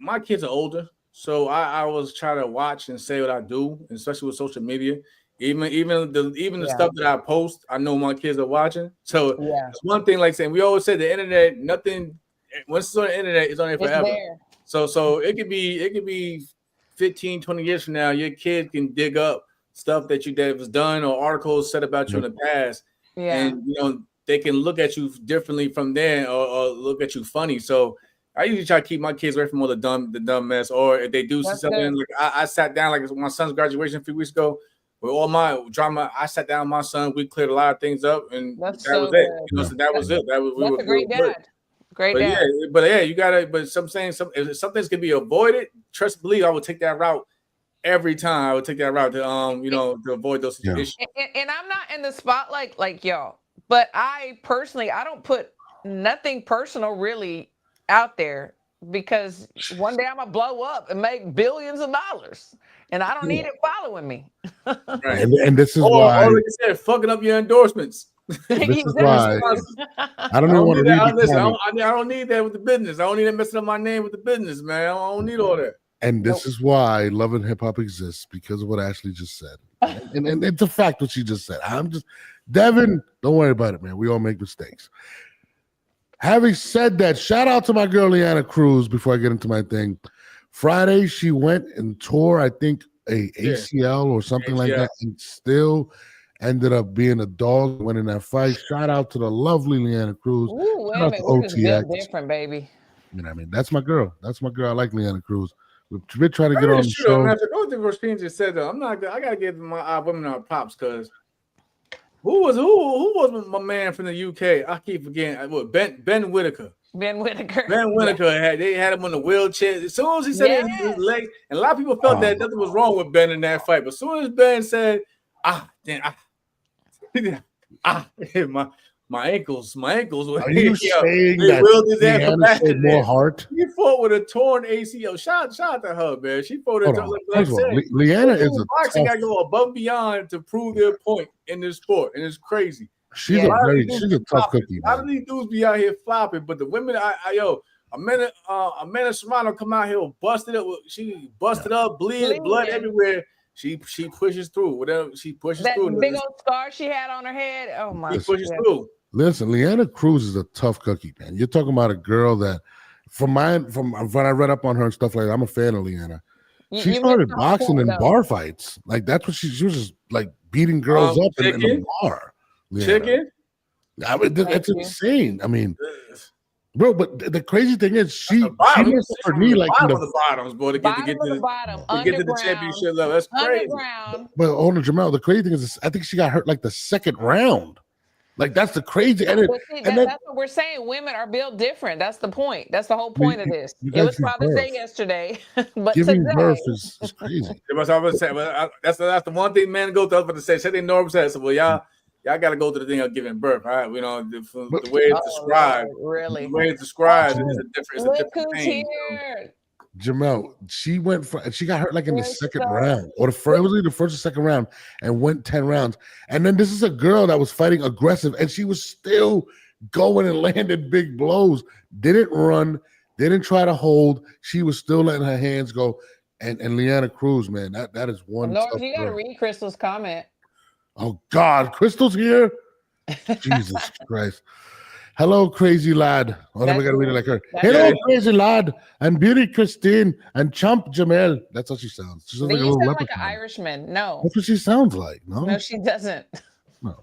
Speaker 3: my kids are older, so I was trying to watch and say what I do, especially with social media. Even the stuff that I post, I know my kids are watching. So it's one thing, like saying we always say the internet, nothing once it's on the internet, it's on there forever. So it could be 15, 20 years from now, your kid can dig up stuff that was done or articles said about you in the past. And you know, they can look at you differently from there or look at you funny. So I usually try to keep my kids away from all the dumb mess. Or if they do something, like I sat down, like my son's graduation a few weeks ago, with all my drama, I sat down with my son. We cleared a lot of things up, and
Speaker 2: That's
Speaker 3: that
Speaker 2: so
Speaker 3: was it.
Speaker 2: good.
Speaker 3: You know, so that was it. That was
Speaker 2: That's a great dad. Great
Speaker 3: But
Speaker 2: dad.
Speaker 3: you gotta. But if some things can be avoided, trust believe I would take that route every time. I would take that route to to avoid those situations.
Speaker 2: And I'm not in the spotlight like y'all, but I personally I don't put nothing personal really out there because one day I'm gonna blow up and make billions of dollars, and I don't need it following me.
Speaker 3: Right.
Speaker 1: And this is why,
Speaker 3: like you said, fucking up your endorsements.
Speaker 1: this is why I don't even want to read the comments.
Speaker 3: I don't need that with the business. I don't need that messing up my name with the business, man. I don't need all that.
Speaker 1: And this is why Love and Hip Hop exists, because of what Ashley just said. And it's a fact what she just said. Devin, don't worry about it, man. We all make mistakes. Having said that, shout out to my girl Leanna Cruz before I get into my thing. Friday, she went and tore, I think, a ACL or something like that, and still ended up being a dog, winning that fight. Shout out to the lovely Leanna Cruz.
Speaker 2: Ooh, wait a minute. We're just built different, baby.
Speaker 1: You know what I mean? That's my girl. That's my girl. I like Leanna Cruz. We're trying to get on the show.
Speaker 3: I think Rasheen just said though. I gotta give my women our props because who was my man from the UK? I keep forgetting. What Ben Whitaker.
Speaker 2: Ben Whitaker.
Speaker 3: They had him on the wheelchair. As soon as he said his leg, and a lot of people felt that nothing was wrong with Ben in that fight. But as soon as Ben said, my ankles.
Speaker 1: Are you saying that more heart?
Speaker 3: He fought with a torn ACL. Shout out to her, man. She fought it.
Speaker 1: Leanna is a
Speaker 3: boxing got to go above and beyond to prove their point in this sport, and it's crazy.
Speaker 1: She's a tough cookie.
Speaker 3: A lot of these dudes be out here flopping, but the women, Amanda Serrano come out here busted up. She busted up, blood everywhere. She pushes through. Whatever she pushes through.
Speaker 2: That big old scar she had on her head. Oh my!
Speaker 3: She pushes through.
Speaker 1: Listen, Leanna Cruz is a tough cookie, man. You're talking about a girl that, from when I read up on her and stuff like that, I'm a fan of Leanna. She started boxing in bar fights. Like that's what she was just like beating girls up in the bar. Leanna.
Speaker 3: Chicken.
Speaker 1: I mean, that's insane. I mean, bro, but the crazy thing is she for me like
Speaker 3: in the bottoms, boy, to get to the championship level. That's crazy.
Speaker 1: But hold on, Jamal. The crazy thing is, I think she got hurt like the second round. Like that's the crazy.
Speaker 2: That's what we're saying. Women are built different. That's the point. That's the whole point of this. It was Father's Day yesterday, but
Speaker 1: giving birth is crazy.
Speaker 3: That's the one thing men go to. I was about to say. Say they know what I'm saying. Well, y'all got to go to the thing of giving birth. All right, the way it's described.
Speaker 2: Really,
Speaker 3: the way it's described is a different thing.
Speaker 1: Jamel, she got hurt like in the second round, or it was either the first or second round, and went 10 rounds. And then this is a girl that was fighting aggressive, and she was still going and landing big blows. Didn't run, didn't try to hold. She was still letting her hands go. And Leanna Cruz, man, that is one.
Speaker 2: Lord, you got to read Crystal's comment.
Speaker 1: Oh God, Crystal's here. Jesus Christ. Hello, crazy lad. Oh, then we gotta read it like her. Hello, crazy lad, and Beauty Christine, and Chump Jamel. That's how she sounds. She sounds like a little
Speaker 2: like an Irishman. No,
Speaker 1: that's what she sounds like. No,
Speaker 2: she doesn't.
Speaker 1: No,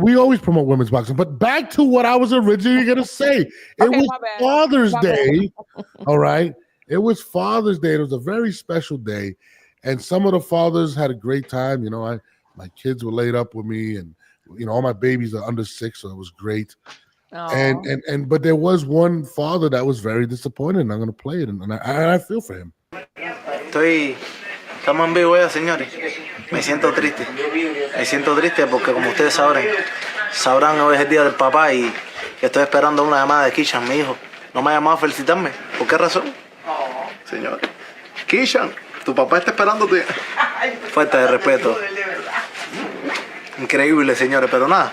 Speaker 1: we always promote women's boxing, but back to what I was originally gonna say. It was Father's Day. All right, it was Father's Day. It was a very special day, and some of the fathers had a great time. You know, my kids were laid up with me, and all my babies are under 6, so it was great. Aww. But there was one father that was very disappointed, and I'm going to play it, and I feel for him.
Speaker 4: Estamos en vivo ya, señores. Me siento triste porque como ustedes sabrán hoy es el día del papá y estoy esperando una llamada de Kishan, mi hijo. No me ha llamado a felicitarme. ¿Por qué razón? Señor. Kishan, tu papá está esperándote. Falta de respeto. Increíble, señores, pero nada.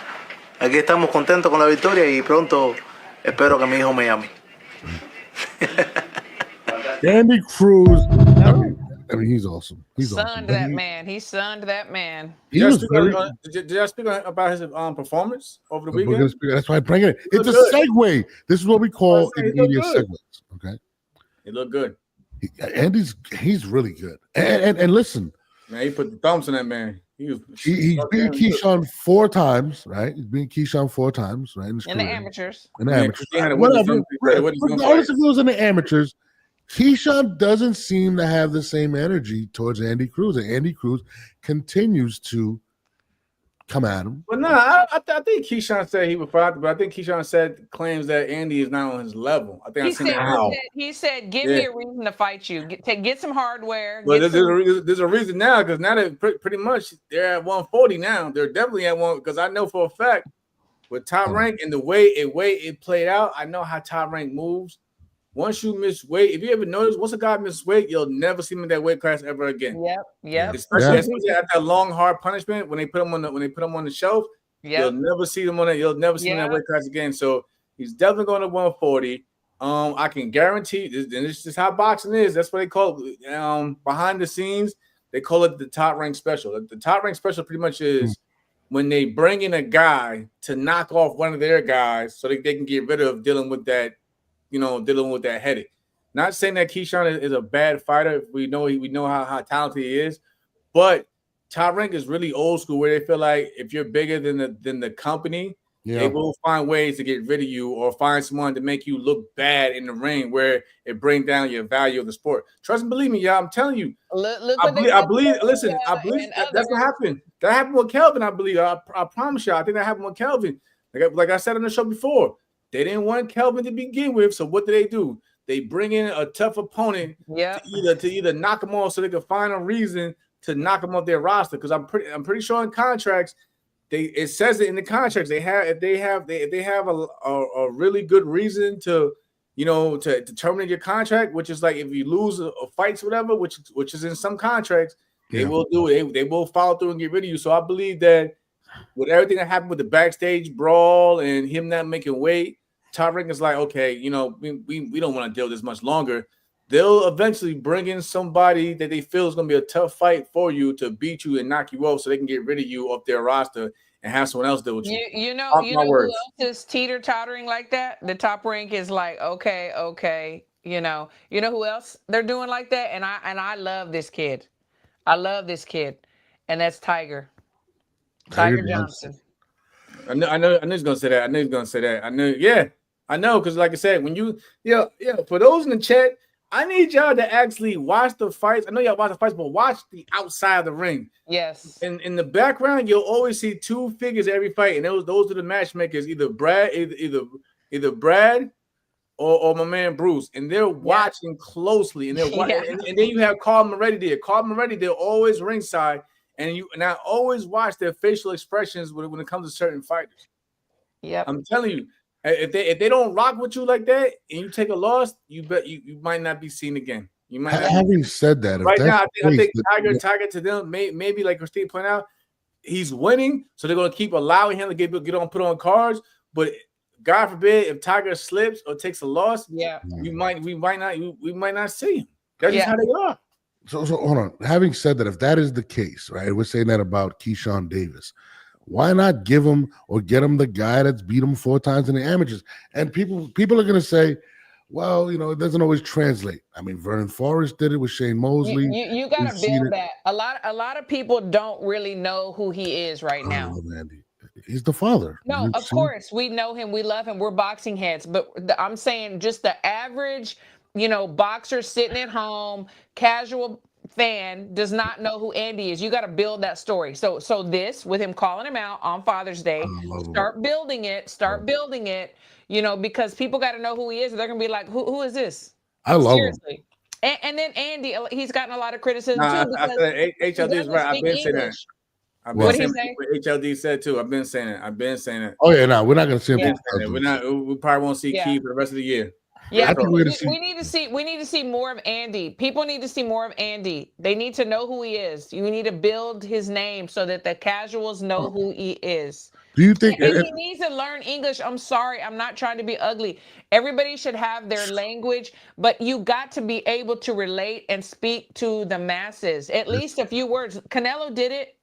Speaker 4: Aquí estamos contentos con la victoria y pronto espero que mi hijo me llame.
Speaker 1: Andy Cruz. I mean, he's awesome. He sunned
Speaker 2: that man. He sunned that man.
Speaker 3: Did I speak about his performance over the weekend?
Speaker 1: That's why I'm bringing it. It's a segue. This is what we call in media segues. Okay.
Speaker 3: He looked good.
Speaker 1: He's really good. And listen.
Speaker 3: Man, he put the thumbs in that man. He's
Speaker 1: beaten Keyshawn 4 times, right? He's beaten Keyshawn 4 times, right?
Speaker 2: In the amateurs.
Speaker 1: In the amateurs. Whatever. Regardless if it was in the amateurs, Keyshawn doesn't seem to have the same energy towards Andy Cruz, and Andy Cruz continues to come at him.
Speaker 3: But no, I think Keyshawn said he would fight, but I think Keyshawn claims that Andy is not on his level. I think
Speaker 2: he said, give me a reason to fight you. Get some hardware.
Speaker 3: But there's a reason now, because now they're pretty much they're at 140 now. They're definitely at one, because I know for a fact with Top Rank and the way it played out, I know how Top Rank moves. Once you miss weight, if you ever notice, once a guy misses weight, you'll never see him in that weight class ever again.
Speaker 2: Yep.
Speaker 3: Especially at that long, hard punishment when they put him on the shelf. You'll never see him on that. You'll never see him in that weight class again. So he's definitely going to 140. I can guarantee, and this is how boxing is. That's what they call it. Behind the scenes, they call it the Top Rank Special. The Top Rank Special pretty much is when they bring in a guy to knock off one of their guys, so they can get rid of dealing with that headache. Not saying that Keyshawn is a bad fighter. We know how talented he is, but Top Rank is really old school, where they feel like if you're bigger than the company, they will find ways to get rid of you or find someone to make you look bad in the ring, where it brings down your value of the sport. Trust and believe me, y'all. I'm telling you.
Speaker 2: I
Speaker 3: believe that's what happened. That happened with Kelvin. I believe. I promise y'all. I think that happened with Kelvin. Like I said on the show before. They didn't want Kelvin to begin with, so what do? They bring in a tough opponent to either knock him off, so they can find a reason to knock him off their roster. Because I'm pretty sure in contracts, it says it in the contracts. They have a really good reason to terminate your contract, which is like if you lose a fights or whatever, which is in some contracts, they will do it. They will follow through and get rid of you. So I believe that with everything that happened with the backstage brawl and him not making weight, Top Rank is like, okay, we don't want to deal this much longer. They'll eventually bring in somebody that they feel is going to be a tough fight for you to beat you and knock you off, so they can get rid of you off their roster and have someone else deal with you.
Speaker 2: You know who else is teeter-tottering like that? The Top Rank is like, okay. You know who else they're doing like that? And I love this kid. I love this kid, and that's Tiger Johnson.
Speaker 3: I know he's gonna say that. I know, because like I said, when you for those in the chat, I need y'all to actually watch the fights. I know y'all watch the fights, but watch the outside of the ring.
Speaker 2: Yes.
Speaker 3: And in the background, you'll always see two figures every fight, and those are the matchmakers, either Brad or my man Bruce, and they're watching closely, and they're watching, and then you have Carl Moretti there. Carl Moretti, they're always ringside. And I always watch their facial expressions when it comes to certain fighters. Yeah, I'm telling you, if they don't rock with you like that, and you take a loss, you might not be seen again. You might.
Speaker 1: Having said that,
Speaker 3: right now, I think Tiger to them, maybe like Christine pointed out, he's winning, so they're gonna keep allowing him to get put on cards. But God forbid, if Tiger slips or takes a loss, we might not see him. That's just how they are.
Speaker 1: So hold on. Having said that, if that is the case, right, we're saying that about Keyshawn Davis. Why not give him or get him the guy that's beat him 4 times in the amateurs? And people are going to say, well, it doesn't always translate. I mean, Vernon Forrest did it with Shane Mosley.
Speaker 2: You got to build that. A lot of people don't really know who he is right now.
Speaker 1: Andy. He's the father.
Speaker 2: No, of course we know him. We love him. We're boxing heads. But I'm saying just the average boxer sitting at home, casual fan does not know who Andy is. You got to build that story. So this, with him calling him out on Father's Day, start building it, because people got to know who he is. They're going to be like, who is this?
Speaker 1: I love him.
Speaker 2: And then Andy, he's gotten a lot of criticism too. Because
Speaker 3: HLD is right. I've been saying that.
Speaker 2: What did he say?
Speaker 3: HLD said too. I've been saying it.
Speaker 1: Oh yeah, no, we're not going to see him.
Speaker 3: We probably won't see Key for the rest of the year.
Speaker 2: Yeah, we need to see more of Andy. People need to see more of Andy. They need to know who he is. You need to build his name so that the casuals know who he is.
Speaker 1: Do you think
Speaker 2: he needs to learn English? I'm sorry, I'm not trying to be ugly. Everybody should have their language, but you got to be able to relate and speak to the masses. At least a few words. Canelo did it.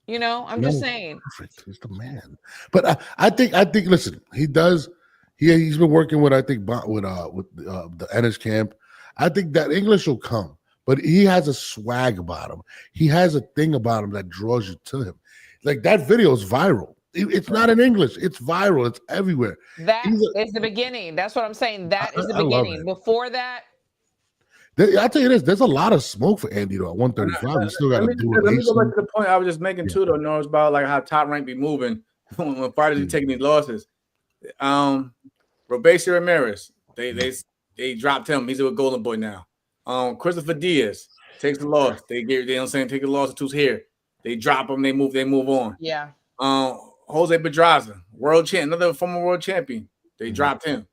Speaker 2: I'm just saying.
Speaker 1: Perfect. He's the man. But I think. Listen, he does. He's been working with the Ennis camp. I think that English will come, but he has a swag about him. He has a thing about him that draws you to him. Like that video is viral. It's not in English. It's viral. It's everywhere.
Speaker 2: That is the beginning. That's what I'm saying. That is the beginning. Before that,
Speaker 1: I'll tell you this: there's a lot of smoke for Andy though. At 135, you still got to do it.
Speaker 3: Let me go back to the point I was just making too, though. Norris, about like how Top Rank be moving when fighters be taking these losses. Robesi Ramirez, they dropped him. He's a Golden Boy now. Christopher Diaz takes the loss. They don't say take the loss to here. They drop him. They move on.
Speaker 2: Yeah.
Speaker 3: Jose Pedraza, world champ, another former world champion. They dropped him.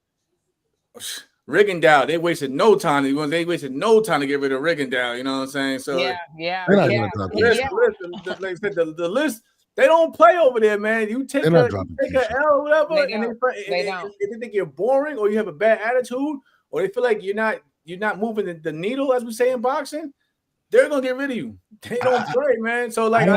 Speaker 3: Rigondeaux, they wasted no time. They wasted no time to get rid of Rigondeaux. You know what I'm saying? So
Speaker 2: yeah.
Speaker 3: Like I said, the list. They don't play over there, man. You take a L or whatever, and they think you're boring or you have a bad attitude or they feel like you're not moving the needle, as we say in boxing. They're gonna get rid of you. They don't play, man. So like,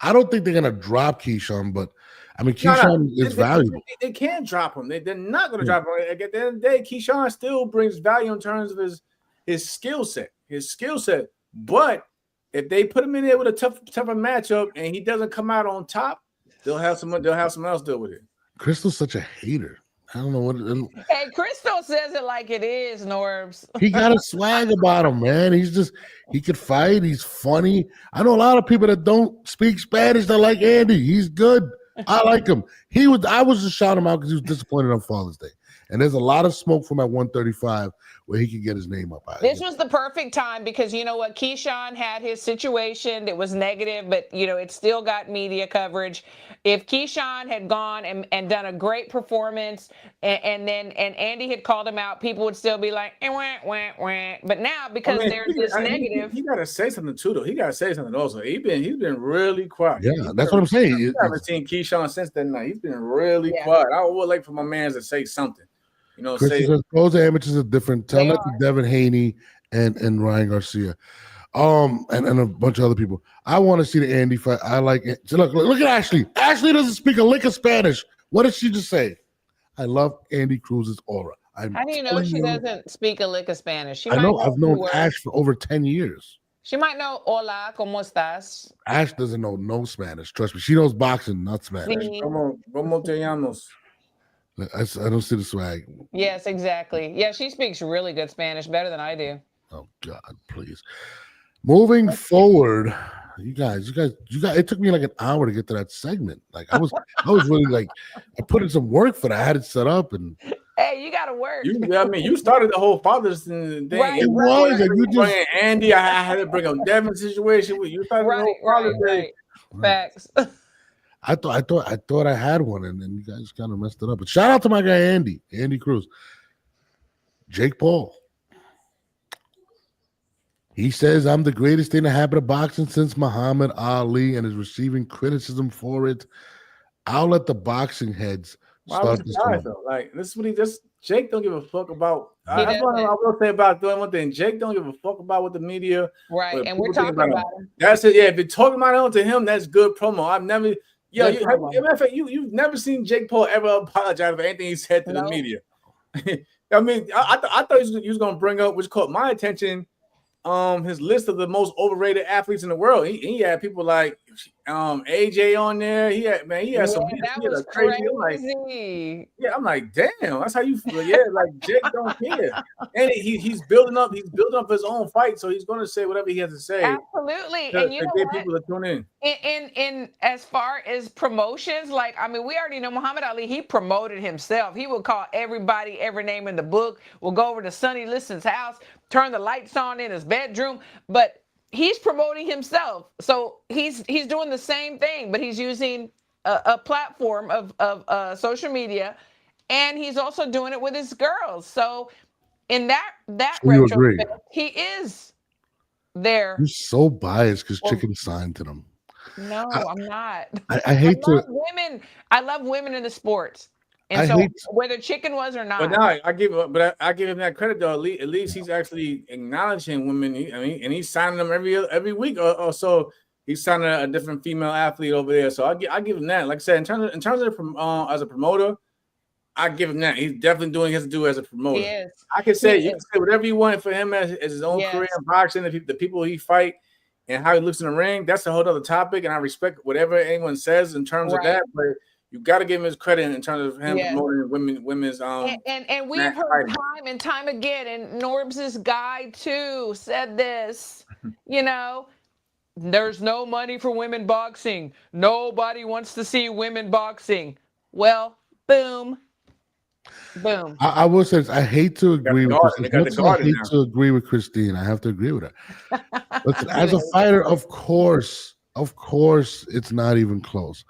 Speaker 1: I don't think they're gonna drop Keyshawn, but I mean, Keyshawn is valuable.
Speaker 3: They can't drop him. They're not gonna drop him. Like, at the end of the day, Keyshawn still brings value in terms of his skill set. But if they put him in there with a tougher matchup and he doesn't come out on top, they'll have someone else deal with it.
Speaker 1: Crystal's such a hater. I don't know what.
Speaker 2: Hey, Crystal says it like it is, Norbs.
Speaker 1: He got a swag about him, man. He could fight. He's funny. I know a lot of people that don't speak Spanish that like Andy. He's good. I like him. I was just shouting him out because he was disappointed on Father's Day. And there's a lot of smoke from at 135 where he can get his name up.
Speaker 2: This was the perfect time because you know what? Keyshawn had his situation that was negative, but it still got media coverage. If Keyshawn had gone and done a great performance and Andy had called him out, people would still be like, wah, wah, wah. But now because there's this negative.
Speaker 3: He got to say something too, though. He got to say something also. He's been really quiet.
Speaker 1: Yeah, that's what I'm saying.
Speaker 3: I haven't seen Keyshawn since that night. He's been really quiet. I would like for my man to say something.
Speaker 1: Chris says pros and amateurs are different. Tell that to Devin Haney and Ryan Garcia, and a bunch of other people. I want to see the Andy fight. I like it. So look at Ashley. Ashley doesn't speak a lick of Spanish. What did she just say? I love Andy Cruz's aura.
Speaker 2: How do you know she doesn't speak a lick of Spanish?
Speaker 1: I know. I've known Ash for over 10 years.
Speaker 2: She might know hola, ¿cómo estás?
Speaker 1: Ash doesn't know no Spanish. Trust me. She knows boxing, not Spanish.
Speaker 3: ¿Cómo te llamas?
Speaker 1: I don't see the swag.
Speaker 2: Yes, exactly. Yeah, she speaks really good Spanish, better than I do.
Speaker 1: Oh God, please. Moving forward, you guys. It took me like an hour to get to that segment. Like I was really like, I put in some work for that. I had it set up and.
Speaker 2: Hey, you got to work.
Speaker 3: You started the whole Father's thing.
Speaker 2: Right,
Speaker 1: it was.
Speaker 3: You just Andy. I had to bring up Devin's situation with you. Started the whole Father's Day.
Speaker 2: Facts.
Speaker 1: I thought I had one, and then you guys kind of messed it up. But shout out to my guy Andy Cruz. Jake Paul. He says I'm the greatest thing to happen to boxing since Muhammad Ali, and is receiving criticism for it. I'll let the boxing heads start this one.
Speaker 3: Like this is what he just. Jake don't give a fuck about. That's what I will say about doing one thing. Jake don't give a fuck about what the media.
Speaker 2: Right, and we're talking about him.
Speaker 3: That's it. Yeah, if you're talking about it to him, that's good promo. I've never. Yeah, matter of fact, you've never seen Jake Paul ever apologize for anything he said to the media. I mean, I thought he was going to bring up, which caught my attention, his list of the most overrated athletes in the world. He had people like AJ on there. He had some.
Speaker 2: That was crazy.
Speaker 3: I'm like, damn, that's how you feel. Yeah, like Jake don't care, and he's building up his own fight, so he's going to say whatever he has to say.
Speaker 2: Absolutely, and you know
Speaker 3: what? People to tune in.
Speaker 2: In as far as promotions, like we already know Muhammad Ali. He promoted himself. He would call everybody every name in the book. We'll go over to Sonny Liston's house, turn the lights on in his bedroom, but he's promoting himself. So he's doing the same thing, but he's using a platform of social media, and he's also doing it with his girls. So in that retrospect, he is there.
Speaker 1: You're so biased because Chicken signed to them.
Speaker 2: No, I'm not.
Speaker 1: I hate
Speaker 2: women. I love women in the sports. And whether Chicken was or not.
Speaker 3: But now I give him that credit though. At least he's actually acknowledging women. And he's signing them every week or so. He's signing a different female athlete over there. So I give him that. Like I said, in terms of as a promoter, I give him that. He's definitely doing what he has to do as a promoter.
Speaker 2: Yes.
Speaker 3: I can say you can say whatever you want for him as his own career in boxing, the people he fight and how he looks in the ring. That's a whole other topic, and I respect whatever anyone says in terms of that. But you got to give him his credit in terms of him
Speaker 2: Yes.
Speaker 3: promoting women's
Speaker 2: and we've heard time and time again, and Norb's guy too said this, you know, there's no money for women boxing. Nobody wants to see women boxing. Well, boom. Boom.
Speaker 1: I will say this, I hate to agree with Christine. I hate to agree with Christine. I have to agree with her. Listen, as a fighter, of course, it's not even close.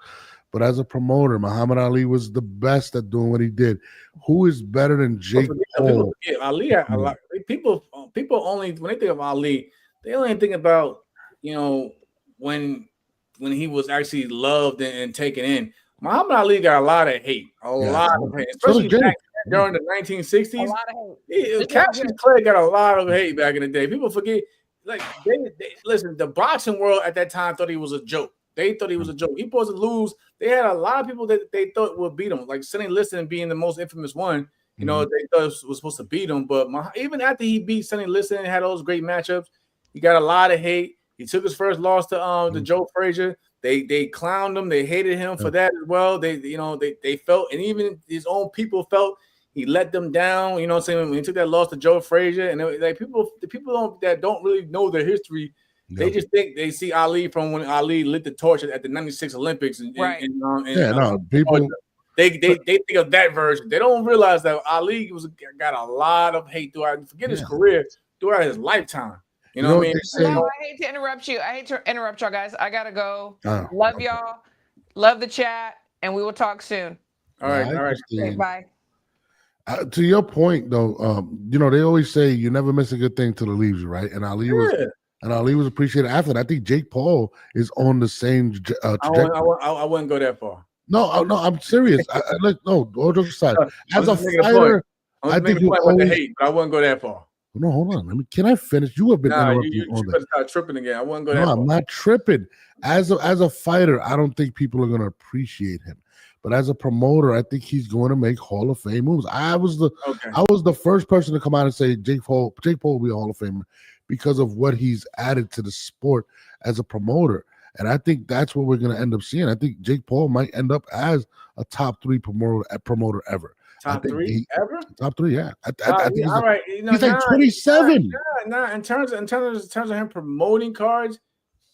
Speaker 1: But as a promoter, Muhammad Ali was the best at doing what he did. Who is better than Jake Paul?
Speaker 3: Ali, a lot. People only, when they think of Ali, they only think about, you know, when he was actually loved and taken in. Muhammad Ali got a lot of hate, especially back during the 1960s. A lot of hate. Cassius Clay got a lot of hate back in the day. People forget, like, listen, the boxing world at that time thought he was a joke. They thought he was a joke. He was supposed to lose. They had a lot of people that they thought would beat him, like Sonny Liston being the most infamous one. You know, they thought was supposed to beat him. But even after he beat Sonny Liston and had those great matchups, he got a lot of hate. He took his first loss to Joe Frazier. They clowned him. They hated him for that as well. They felt, and even his own people felt he let them down. You know what I'm saying? When he took that loss to Joe Frazier, and the people that don't really know their history. They just think they see Ali from when Ali lit the torch at the '96 Olympics,
Speaker 1: people
Speaker 3: they think of that version. They don't realize that Ali got a lot of hate throughout. Forget his career, throughout his lifetime. You know what I mean?
Speaker 2: No, I hate to interrupt you. I hate to interrupt y'all, guys. I gotta go. Love y'all. Love the chat, and we will talk soon.
Speaker 3: All right.
Speaker 2: Okay, bye.
Speaker 1: To your point, though, you know, they always say you never miss a good thing till it leaves you, right? And Ali was appreciated after that. I think Jake Paul is on the same trajectory.
Speaker 3: I wouldn't go that far.
Speaker 1: No, I'm serious. All jokes aside. As a fighter, I think you always
Speaker 3: hate, but I wouldn't go that far.
Speaker 1: No, hold on. Can I finish? You have been interrupting
Speaker 3: you better start tripping again. I wouldn't go that far.
Speaker 1: I'm not tripping. As a fighter, I don't think people are going to appreciate him. But as a promoter, I think he's going to make Hall of Fame moves. I was the first person to come out and say Jake Paul will be a Hall of Famer because of what he's added to the sport as a promoter. And I think that's what we're going to end up seeing. I think Jake Paul might end up as a top 3 promoter ever.
Speaker 3: Top 3 ever?
Speaker 1: Top 3, yeah.
Speaker 3: All right.
Speaker 1: He's like 27.
Speaker 3: In terms of him promoting cards,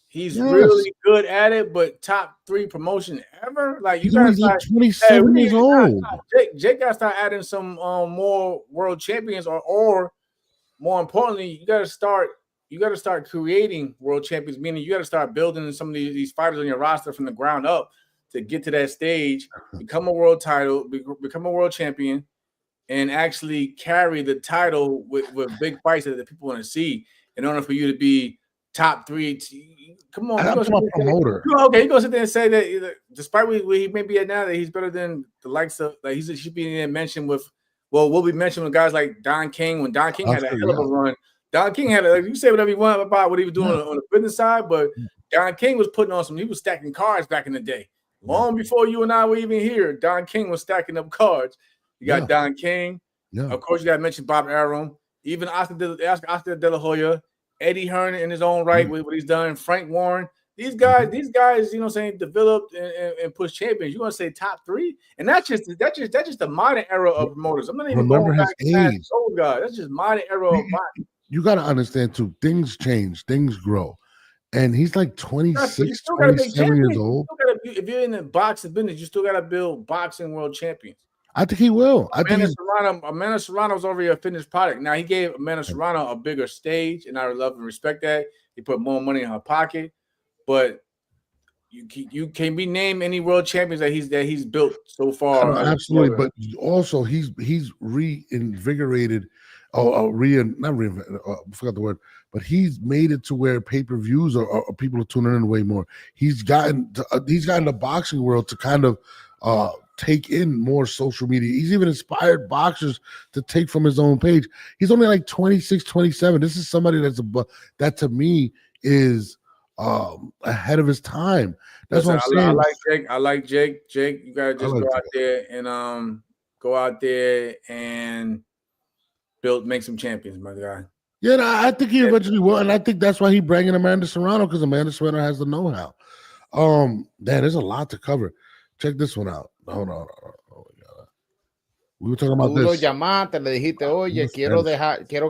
Speaker 3: he's really good at it. But top 3 promotion ever? Like, you guys
Speaker 1: like 27 years old.
Speaker 3: Jake got to start adding some more world champions, or more importantly, you got to start creating world champions. Meaning, you got to start building some of these fighters on your roster from the ground up to get to that stage, become a world title, become a world champion, and actually carry the title with big fights that people want to see. In order for you to be top 3, come on,
Speaker 1: I'm a promoter.
Speaker 3: Okay, you go sit there and say that despite where he may be at now, that he's better than the likes of, like, he should be mentioned with. Well, we'll be mentioned with guys like Don King. When Don King had a hell of a run, Don King had you say whatever you want about what he was doing on the business side, but Don King was putting on he was stacking cards back in the day. Long before you and I were even here, Don King was stacking up cards. You got Don King. Of course, you got to mention Bob Arum, even Oscar De La Hoya, Eddie Hearn in his own right with what he's done, Frank Warren. These guys, you know what I'm saying, developed and pushed champions. You want to say top 3? And that's just the modern era of promoters. I'm not even going back to that old guy. That's just modern era of boxing.
Speaker 1: You got to understand, too, things change, things grow. And he's like 26, 27 years old.
Speaker 3: If you're in the boxing business, you still got to build boxing world champions.
Speaker 1: I think he will.
Speaker 3: Amanda Serrano's already a finished product. Now, he gave Amanda Serrano a bigger stage, and I love and respect that. He put more money in her pocket. But you can be named any world champions that he's built so far.
Speaker 1: Absolutely, but also he's reinvigorated. I forgot the word, but he's made it to where pay-per-views or people are tuning in way more. He's gotten the boxing world to kind of take in more social media. He's even inspired boxers to take from his own page. He's only like 26, 27. This is somebody that to me is ahead of his time. That's what I'm saying.
Speaker 3: I like Jake. Jake, you gotta just go out there and make some champions, my guy.
Speaker 1: Yeah, I think he eventually will, and I think that's why he's bringing Amanda Serrano, because Amanda Serrano has the know-how. There's a lot to cover. Check this one out. Hold on. Oh my God. We were talking about
Speaker 3: Tú lo
Speaker 1: this.
Speaker 3: llamaste, le dijiste, oye, quiero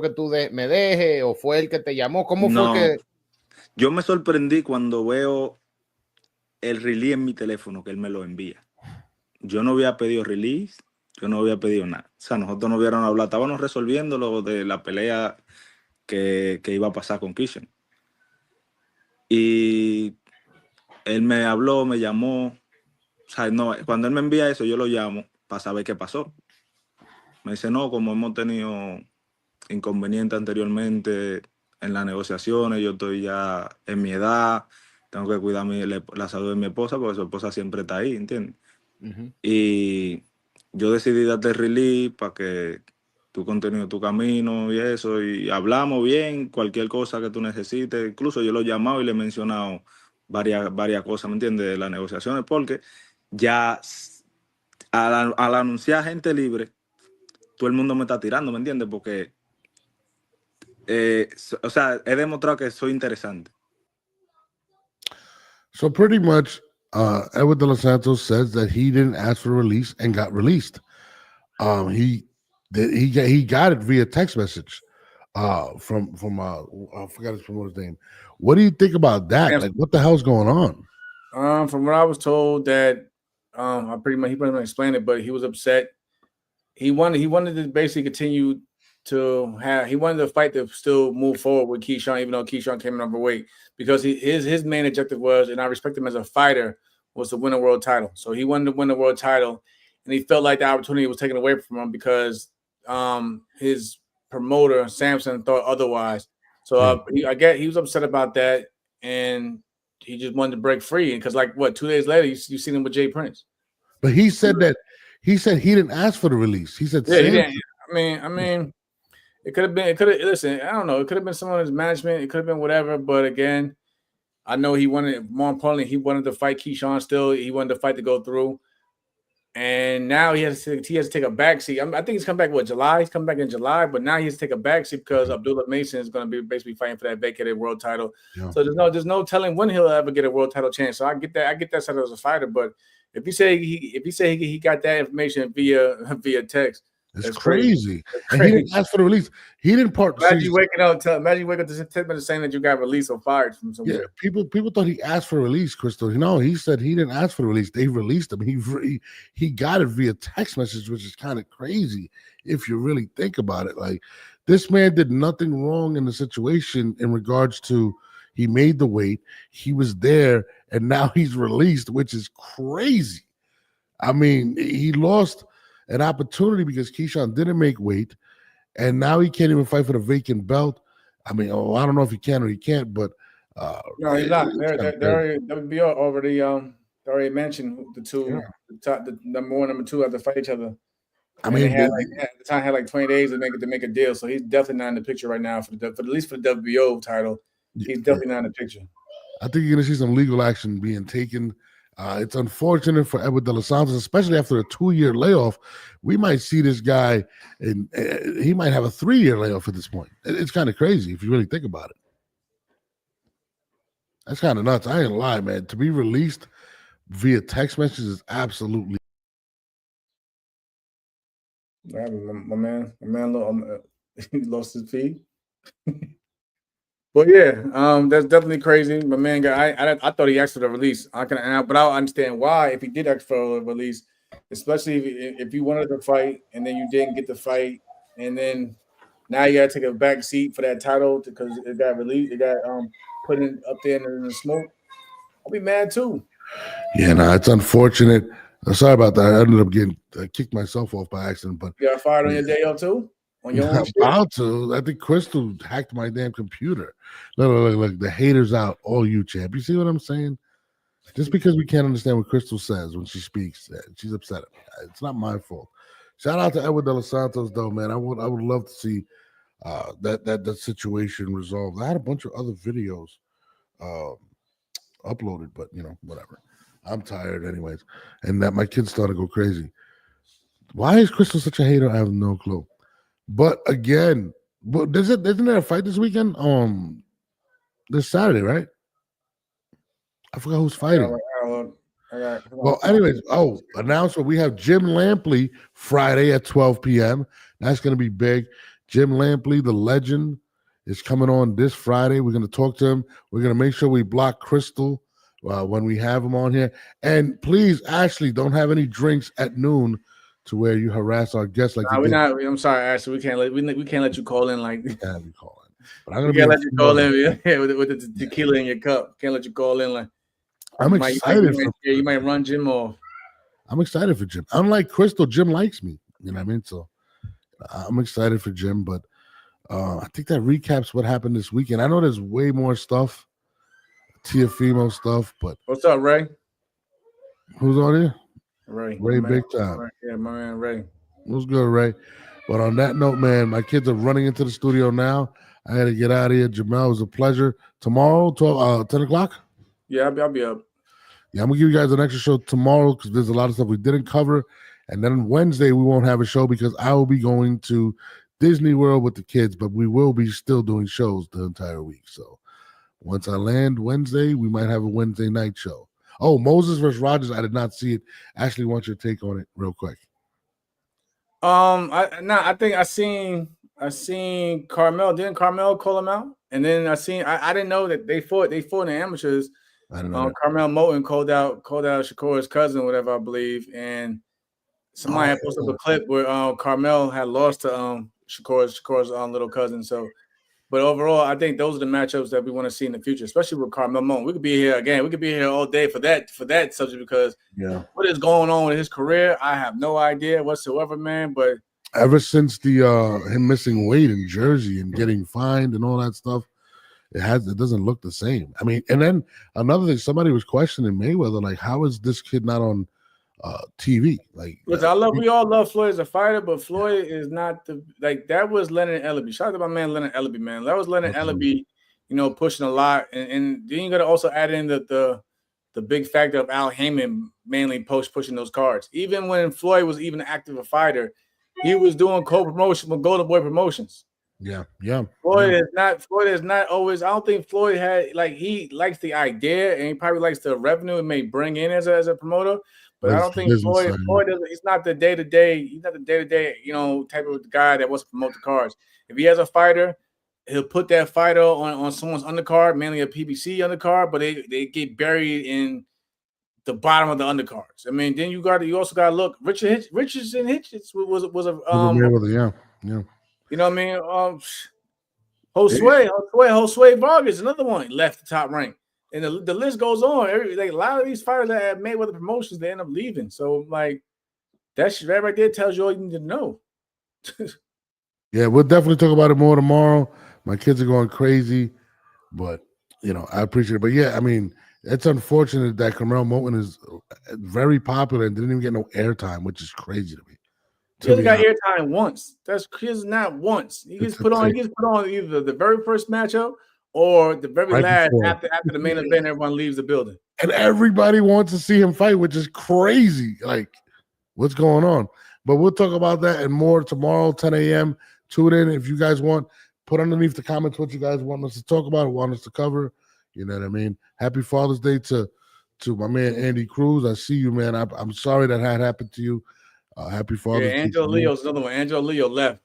Speaker 3: que tú me dejes, o fue el que te llamó. ¿Cómo fue que?
Speaker 5: Yo me sorprendí cuando veo el release en mi teléfono que él me lo envía. Yo no había pedido release, yo no había pedido nada. O sea, nosotros no hubiéramos hablado, estábamos resolviendo lo de la pelea que iba a pasar con Kishan. Y él me habló, me llamó. O sea, no, cuando él me envía eso, yo lo llamo para saber qué pasó. Me dice, no, como hemos tenido inconvenientes anteriormente en las negociaciones, yo estoy ya en mi edad, tengo que cuidar la salud de mi esposa porque su esposa siempre está ahí, ¿entiendes? Y yo decidí darte release para que tú continúes tu camino y eso, y hablamos bien, cualquier cosa que tú necesites. Incluso yo lo he llamado y le he mencionado varias cosas, ¿me entiendes? De las negociaciones, porque ya al anunciar gente libre, todo el mundo me está tirando, ¿me entiendes? Porque, o sea, he demostrado que soy interesante.
Speaker 1: So pretty much, Edward De Los Santos says that he didn't ask for release and got released. He got it via text message from I forgot his promoter's name. What do you think about that? Like, what the hell's going on?
Speaker 3: From what I was told, that he pretty much explained it, but he was upset. He wanted to basically continue to have. He wanted the fight to still move forward with Keyshawn, even though Keyshawn came in overweight, because his main objective was, and I respect him as a fighter, was to win a world title. So he wanted to win the world title, and he felt like the opportunity was taken away from him because his promoter Samson thought otherwise. So I get he was upset about that, and he just wanted to break free. Because 2 days later, you seen him with Jay Prince.
Speaker 1: But he said he didn't ask for the release. He said,
Speaker 3: yeah, he didn't. I mean, it could have. Listen, I don't know. It could have been someone in his management. It could have been whatever. But again, I know he wanted. More importantly, he wanted to fight Keyshawn. Still, he wanted the fight to go through. And now he has to take a backseat. I think he's come back July. He's come back in July, but now he has to take a backseat because Abdullah Mason is going to be basically fighting for that vacated world title. Yeah. So there's no telling when he'll ever get a world title chance. So I get that side as a fighter. But if you say he got that information via text,
Speaker 1: it's crazy. And he didn't ask for the release. He didn't part.
Speaker 3: Imagine you waking up to 10 minutes saying that you got released or fired from somewhere.
Speaker 1: Yeah, people thought he asked for a release, Crystal. No, he said he didn't ask for the release. They released him. He got it via text message, which is kind of crazy if you really think about it. Like, this man did nothing wrong in the situation in regards to he made the weight, he was there, and now he's released, which is crazy. I mean, he lost an opportunity because Keyshawn didn't make weight, and now he can't even fight for the vacant belt. I mean, I don't know if he can or he can't, but
Speaker 3: no, he's not. They already mentioned the two, the number one, number two have to fight each other. I mean, at the time had 20 days to make a deal, so he's definitely not in the picture right now for at least for the WBO title. He's definitely not in the picture.
Speaker 1: I think you're going to see some legal action being taken. It's unfortunate for Edward De Los Santos, especially after a 2-year layoff. We might see this guy, and he might have a 3-year layoff at this point. It's kind of crazy if you really think about it. That's kind of nuts. I ain't gonna lie, man. To be released via text message is absolutely.
Speaker 3: My man, he lost his feed. But yeah, that's definitely crazy. My man I thought he asked for the release. But I don't understand why, if he did ask for a release, especially if you wanted to fight and then you didn't get the fight, and then now you got to take a back seat for that title because it got released, it got put in up there in the smoke. I'll be mad too.
Speaker 1: Yeah, no, it's unfortunate. I'm sorry about that. I ended up getting kicked myself off by accident, but
Speaker 3: you got fired on your day off too.
Speaker 1: I'm about to. I think Crystal hacked my damn computer. Look, the haters out, all you, champ. You see what I'm saying? Just because we can't understand what Crystal says when she speaks, she's upset at me. It's not my fault. Shout out to Edward De Los Santos, though, man. I would love to see that situation resolved. I had a bunch of other videos uploaded, but whatever. I'm tired, anyways, and that my kids started to go crazy. Why is Crystal such a hater? I have no clue. But again, isn't there a fight this weekend? This Saturday, right? I forgot who's fighting.
Speaker 3: I
Speaker 1: Well, anyways, announcement. We have Jim Lampley Friday at 12 p.m. That's going to be big. Jim Lampley, the legend, is coming on this Friday. We're going to talk to him. We're going to make sure we block Crystal when we have him on here. And please, Ashley, don't have any drinks at noon to where you harass our guests like
Speaker 3: we're not. I'm sorry, Ashley. We can't let you call in like.
Speaker 1: Yeah, we call in. But I'm
Speaker 3: we can't let you call in with the tequila in your cup. Can't let you call in like.
Speaker 1: I'm excited.
Speaker 3: You might run Jim off.
Speaker 1: I'm excited for Jim. Unlike Crystal, Jim likes me. You know what I mean? So I'm excited for Jim. But I think that recaps what happened this weekend. I know there's way more stuff, Tiafimo stuff. But
Speaker 3: what's up, Ray?
Speaker 1: Who's on here?
Speaker 3: Ray
Speaker 1: big time.
Speaker 3: Ray, yeah, my man Ray.
Speaker 1: What's good, Ray? But on that note, man, my kids are running into the studio now. I got to get out of here. Jamel, it was a pleasure. Tomorrow, 10 o'clock?
Speaker 3: Yeah, I'll be up.
Speaker 1: Yeah, I'm going to give you guys an extra show tomorrow because there's a lot of stuff we didn't cover. And then Wednesday, we won't have a show because I will be going to Disney World with the kids, but we will be still doing shows the entire week. So once I land Wednesday, we might have a Wednesday night show. Oh, Moses versus Rogers. I did not see it. Ashley, want your take on it real quick.
Speaker 3: I think I seen Carmel. Didn't Carmel call him out? And then I didn't know that they fought in the amateurs.
Speaker 1: I don't know.
Speaker 3: Carmel Moten called out Shakur's cousin, whatever, I believe. And somebody had posted up a clip where Carmel had lost to Shakur's little cousin. So, but overall, I think those are the matchups that we want to see in the future, especially with Carmel Moten. We could be here again. We could be here all day for that subject because what is going on with his career, I have no idea whatsoever, man. But
Speaker 1: ever since the him missing weight in Jersey and getting fined and all that stuff, it doesn't look the same. I mean, and then another thing, somebody was questioning Mayweather, like, how is this kid not on TV? Like,
Speaker 3: listen, we all love Floyd as a fighter, but Floyd is not that was Leonard Ellaby. Shout out to my man Leonard Ellaby, man. That was Leonard Ellaby, pushing a lot, and then you got to also add in the big factor of Al Heyman mainly pushing those cards. Even when Floyd was even active a fighter, he was doing co-promotion with Golden Boy Promotions.
Speaker 1: Yeah.
Speaker 3: Floyd is not always. I don't think Floyd had he likes the idea and he probably likes the revenue it may bring in as a promoter. But I don't think Floyd doesn't. He's not the day to day. He's not the day to day, type of guy that wants to promote the cards. If he has a fighter, he'll put that fighter on someone's undercard, mainly a PBC undercard, but they get buried in the bottom of the undercards. I mean, then you also got to look. Richardson Hitchens was a
Speaker 1: yeah.
Speaker 3: You know what I mean? Josue Vargas, another one, left the top rank. And the list goes on. A lot of these fighters that have Mayweather promotions, they end up leaving. So, that right there tells you all you need to know.
Speaker 1: Yeah, we'll definitely talk about it more tomorrow. My kids are going crazy, but, I appreciate it. But, yeah, I mean, it's unfortunate that Carmel Moten is very popular and didn't even get no airtime, which is crazy to me.
Speaker 3: He only got airtime once. That's not once. He gets put on either the very first matchup or the very last after the main event. Everyone leaves the building,
Speaker 1: and everybody wants to see him fight, which is crazy. Like, what's going on? But we'll talk about that and more tomorrow, 10 a.m. Tune in if you guys want. Put underneath the comments what you guys want us to talk about, want us to cover. You know what I mean? Happy Father's Day to my man Andy Cruz. I see you, man. I'm sorry that had happened to you. Happy Father's Day.
Speaker 3: Yeah, Angelo Leo's another one. Angelo Leo left.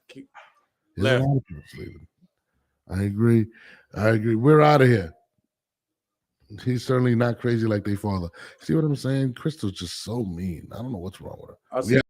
Speaker 1: I agree. We're out of here. He's certainly not crazy like their father. See what I'm saying? Crystal's just so mean. I don't know what's wrong with her.
Speaker 3: I'll see